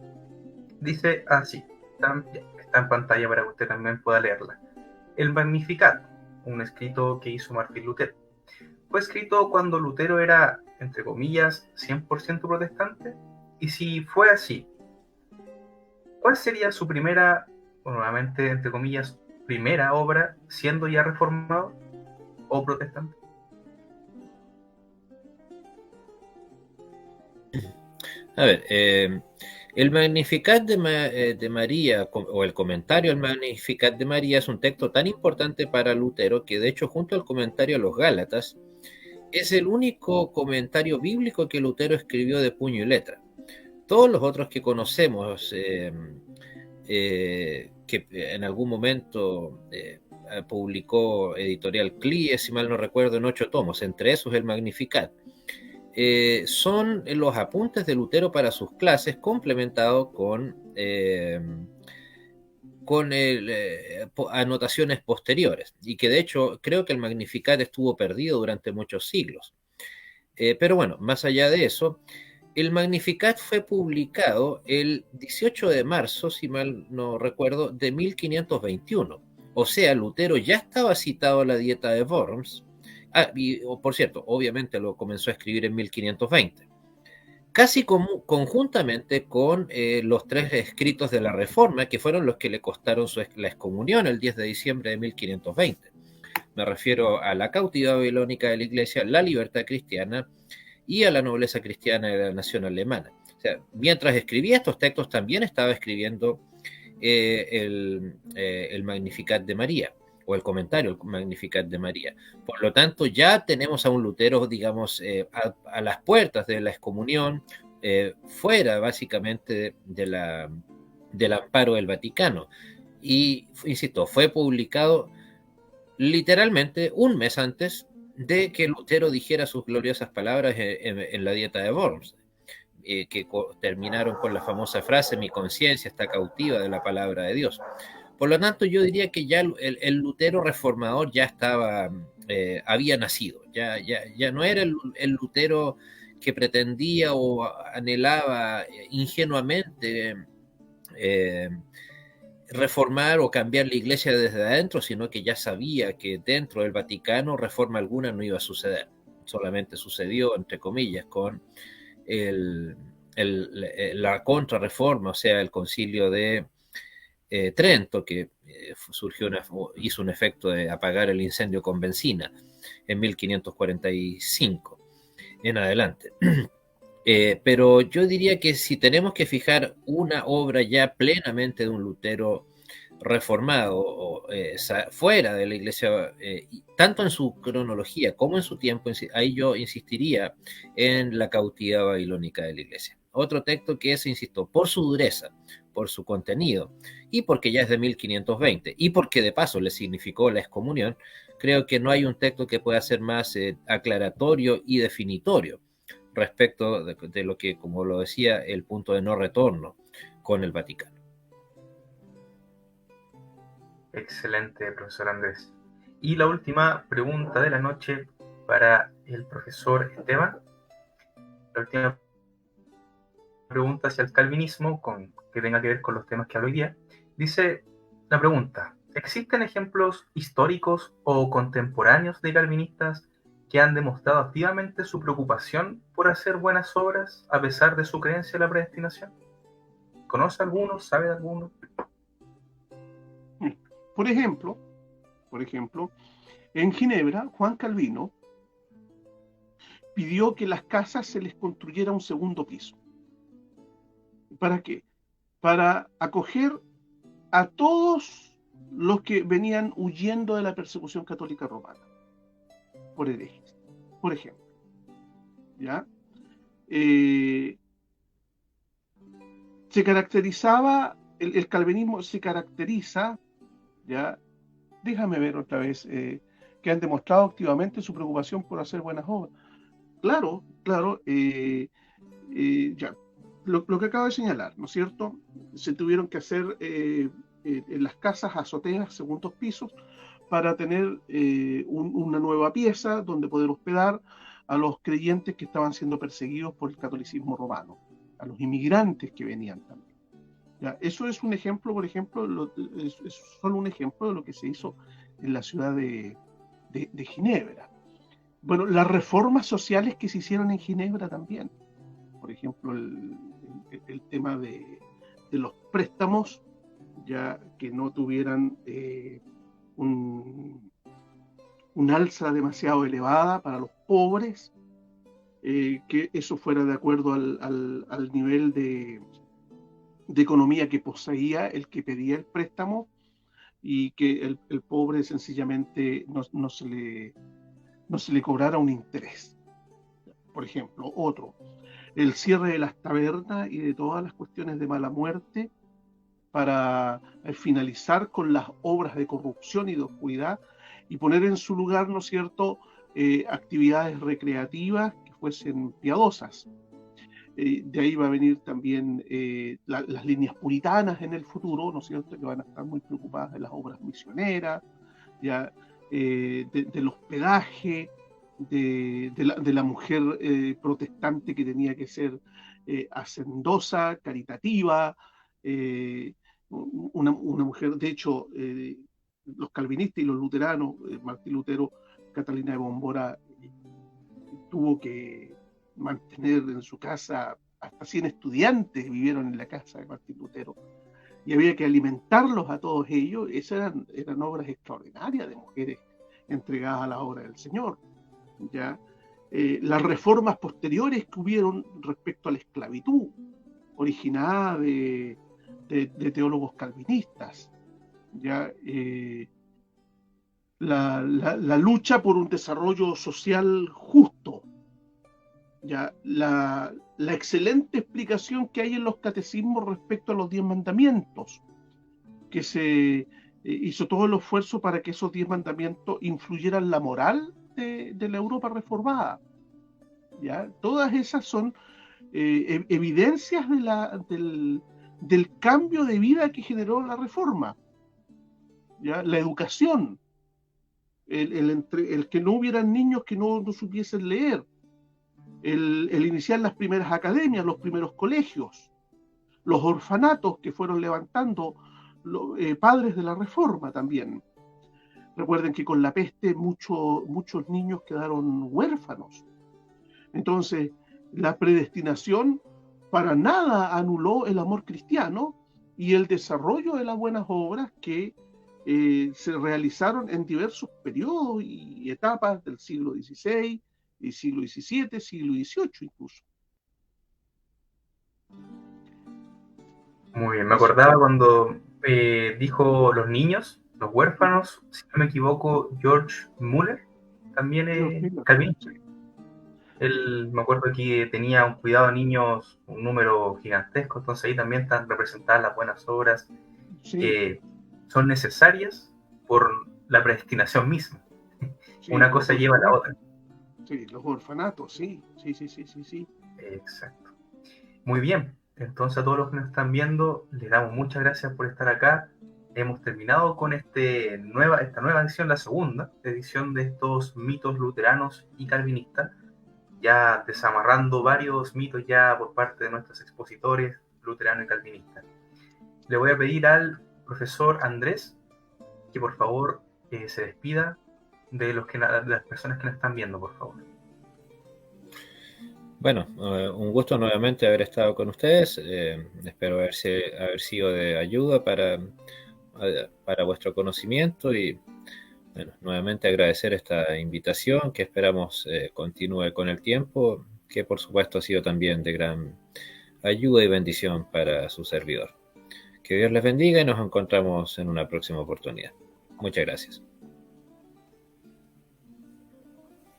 dice así, está en pantalla para que usted también pueda leerla. El Magnificat, un escrito que hizo Martín Lutero, fue escrito cuando Lutero era, entre comillas, 100% protestante. Y si fue así, ¿cuál sería su primera, o nuevamente, entre comillas, primera obra siendo ya reformado o protestante? A ver, El Magnificat de María, o el comentario al Magnificat de María, es un texto tan importante para Lutero que, de hecho, junto al comentario a los Gálatas, es el único comentario bíblico que Lutero escribió de puño y letra. Todos los otros que conocemos, que en algún momento publicó Editorial Clie, si mal no recuerdo, en 8 tomos, entre esos el Magnificat. Son los apuntes de Lutero para sus clases, complementados con anotaciones posteriores, y que de hecho creo que el Magnificat estuvo perdido durante muchos siglos. Pero bueno, más allá de eso, el Magnificat fue publicado el 18 de marzo, si mal no recuerdo, de 1521. O sea, Lutero ya estaba citado a la Dieta de Worms. Por cierto, obviamente lo comenzó a escribir en 1520. Casi conjuntamente con los 3 escritos de la Reforma, que fueron los que le costaron la excomunión el 10 de diciembre de 1520. Me refiero a la cautividad babilónica de la Iglesia, la libertad cristiana y a la nobleza cristiana de la nación alemana. O sea, mientras escribía estos textos, también estaba escribiendo el Magnificat de María, o el comentario al Magnificat de María. Por lo tanto, ya tenemos a un Lutero, digamos, a las puertas de la excomunión, fuera básicamente del amparo del Vaticano. Y, insisto, fue publicado literalmente un mes antes de que Lutero dijera sus gloriosas palabras en la Dieta de Worms, que terminaron con la famosa frase: mi conciencia está cautiva de la palabra de Dios. Por lo tanto, yo diría que ya el Lutero reformador ya estaba, había nacido, ya no era el Lutero que pretendía o anhelaba ingenuamente reformar o cambiar la iglesia desde adentro, sino que ya sabía que dentro del Vaticano reforma alguna no iba a suceder. Solamente sucedió, entre comillas, con la contrarreforma, o sea, el concilio de Trento, que hizo un efecto de apagar el incendio con benzina en 1545 en adelante. Pero yo diría que si tenemos que fijar una obra ya plenamente de un Lutero reformado, fuera de la iglesia, tanto en su cronología como en su tiempo, ahí yo insistiría en la cautividad babilónica de la iglesia. Otro texto que es, insisto, por su dureza, por su contenido, y porque ya es de 1520, y porque de paso le significó la excomunión, creo que no hay un texto que pueda ser más aclaratorio y definitorio respecto de lo que, como lo decía, el punto de no retorno con el Vaticano. Excelente, profesor Andrés. Y la última pregunta de la noche para el profesor Esteban. La última pregunta hacia el calvinismo, que tenga que ver con los temas que hablo hoy día. Dice la pregunta: ¿existen ejemplos históricos o contemporáneos de calvinistas que han demostrado activamente su preocupación por hacer buenas obras a pesar de su creencia en la predestinación? ¿Conoce alguno? ¿Sabe de alguno? Por ejemplo, en Ginebra, Juan Calvino pidió que las casas se les construyera un segundo piso. ¿Para qué? Para acoger a todos los que venían huyendo de la persecución católica romana por herejes, por ejemplo. ¿Ya? Se caracterizaba, el calvinismo se caracteriza, ¿ya? Déjame ver otra vez, que han demostrado activamente su preocupación por hacer buenas obras. Claro, ya. Lo que acabo de señalar, ¿no es cierto? Se tuvieron que hacer en las casas azoteas, segundos pisos, para tener una nueva pieza donde poder hospedar a los creyentes que estaban siendo perseguidos por el catolicismo romano, a los inmigrantes que venían también. ¿Ya? Eso es un ejemplo, por ejemplo, es solo un ejemplo de lo que se hizo en la ciudad de Ginebra. Bueno, las reformas sociales que se hicieron en Ginebra también. Por ejemplo, el tema de los préstamos, ya que no tuvieran un alza demasiado elevada para los pobres, que eso fuera de acuerdo al nivel de economía que poseía el que pedía el préstamo, y que el pobre sencillamente no se le cobrara un interés. Por ejemplo, otro, el cierre de las tabernas y de todas las cuestiones de mala muerte para finalizar con las obras de corrupción y de oscuridad y poner en su lugar, ¿no es cierto?, actividades recreativas que fuesen piadosas. De ahí va a venir también las líneas puritanas en el futuro, ¿no es cierto?, que van a estar muy preocupadas de las obras misioneras, ya, del hospedaje, de la mujer protestante que tenía que ser hacendosa, caritativa, una mujer, de hecho, los calvinistas y los luteranos, Martín Lutero, Catalina de Bombora, tuvo que mantener en su casa hasta 100 estudiantes vivieron en la casa de Martín Lutero, y había que alimentarlos a todos ellos. Esas eran obras extraordinarias de mujeres entregadas a la obra del Señor. ¿Ya? Las reformas posteriores que hubieron respecto a la esclavitud, originada de teólogos calvinistas, ¿ya? La lucha por un desarrollo social justo, ¿ya? La excelente explicación que hay en los catecismos respecto a los 10 mandamientos, que se hizo todo el esfuerzo para que esos 10 mandamientos influyeran la moral de la Europa reformada. ¿Ya? Todas esas son evidencias del cambio de vida que generó la reforma. ¿Ya? La educación, el que no hubieran niños que no supiesen leer, el iniciar las primeras academias, los primeros colegios, los orfanatos que fueron levantando padres de la reforma también. Recuerden que con la peste muchos niños quedaron huérfanos. Entonces, la predestinación para nada anuló el amor cristiano y el desarrollo de las buenas obras que se realizaron en diversos periodos y etapas del siglo XVI, y siglo XVII, siglo XVIII incluso. Muy bien, me acordaba cuando dijo los niños, los huérfanos, si no me equivoco, George Muller, también calvinista. Él, me acuerdo que tenía un cuidado de niños, un número gigantesco, entonces ahí también están representadas las buenas obras que son necesarias por la predestinación misma. Sí, una cosa lleva a la otra. Sí, los orfanatos, sí. Exacto. Muy bien, entonces a todos los que nos están viendo, les damos muchas gracias por estar acá. Hemos terminado con esta nueva edición, la segunda edición de estos mitos luteranos y calvinistas, ya desamarrando varios mitos ya por parte de nuestros expositores luteranos y calvinistas. Le voy a pedir al profesor Andrés que por favor se despida de las personas que nos están viendo, por favor. Bueno, un gusto nuevamente haber estado con ustedes. Espero haber sido de ayuda para vuestro conocimiento y bueno, nuevamente agradecer esta invitación que esperamos continúe con el tiempo, que por supuesto ha sido también de gran ayuda y bendición para su servidor. Que Dios les bendiga y nos encontramos en una próxima oportunidad. Muchas gracias.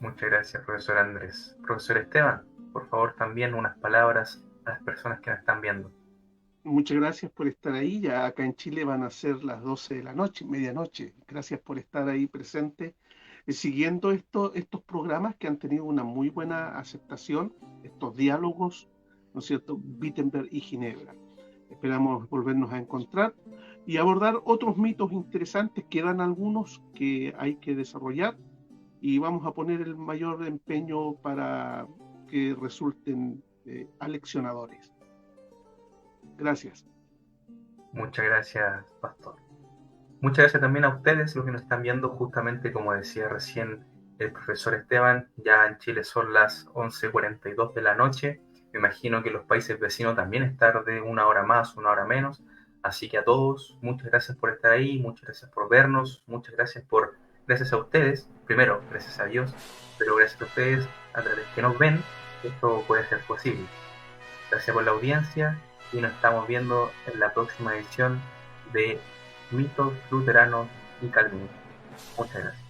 Muchas gracias, profesor Andrés. Profesor Esteban, por favor, también unas palabras a las personas que nos están viendo. Muchas gracias por estar ahí. Ya acá en Chile van a ser las 12 de la noche, medianoche. Gracias por estar ahí presente, siguiendo estos programas que han tenido una muy buena aceptación, estos diálogos, ¿no es cierto?, Wittenberg y Ginebra. Esperamos volvernos a encontrar y abordar otros mitos interesantes. Quedan algunos que hay que desarrollar y vamos a poner el mayor empeño para que resulten aleccionadores. Gracias. Muchas gracias, pastor. Muchas gracias también a ustedes, los que nos están viendo. Justamente como decía recién el profesor Esteban, ya en Chile son las 11:42 de la noche. Me imagino que en los países vecinos también es tarde, una hora más, una hora menos. Así que a todos, muchas gracias por estar ahí, muchas gracias por vernos, muchas gracias gracias a ustedes, primero, gracias a Dios, pero gracias a ustedes, a través que nos ven, esto puede ser posible. Gracias por la audiencia, y nos estamos viendo en la próxima edición de Mitos Luteranos y Calvinistas. Muchas gracias.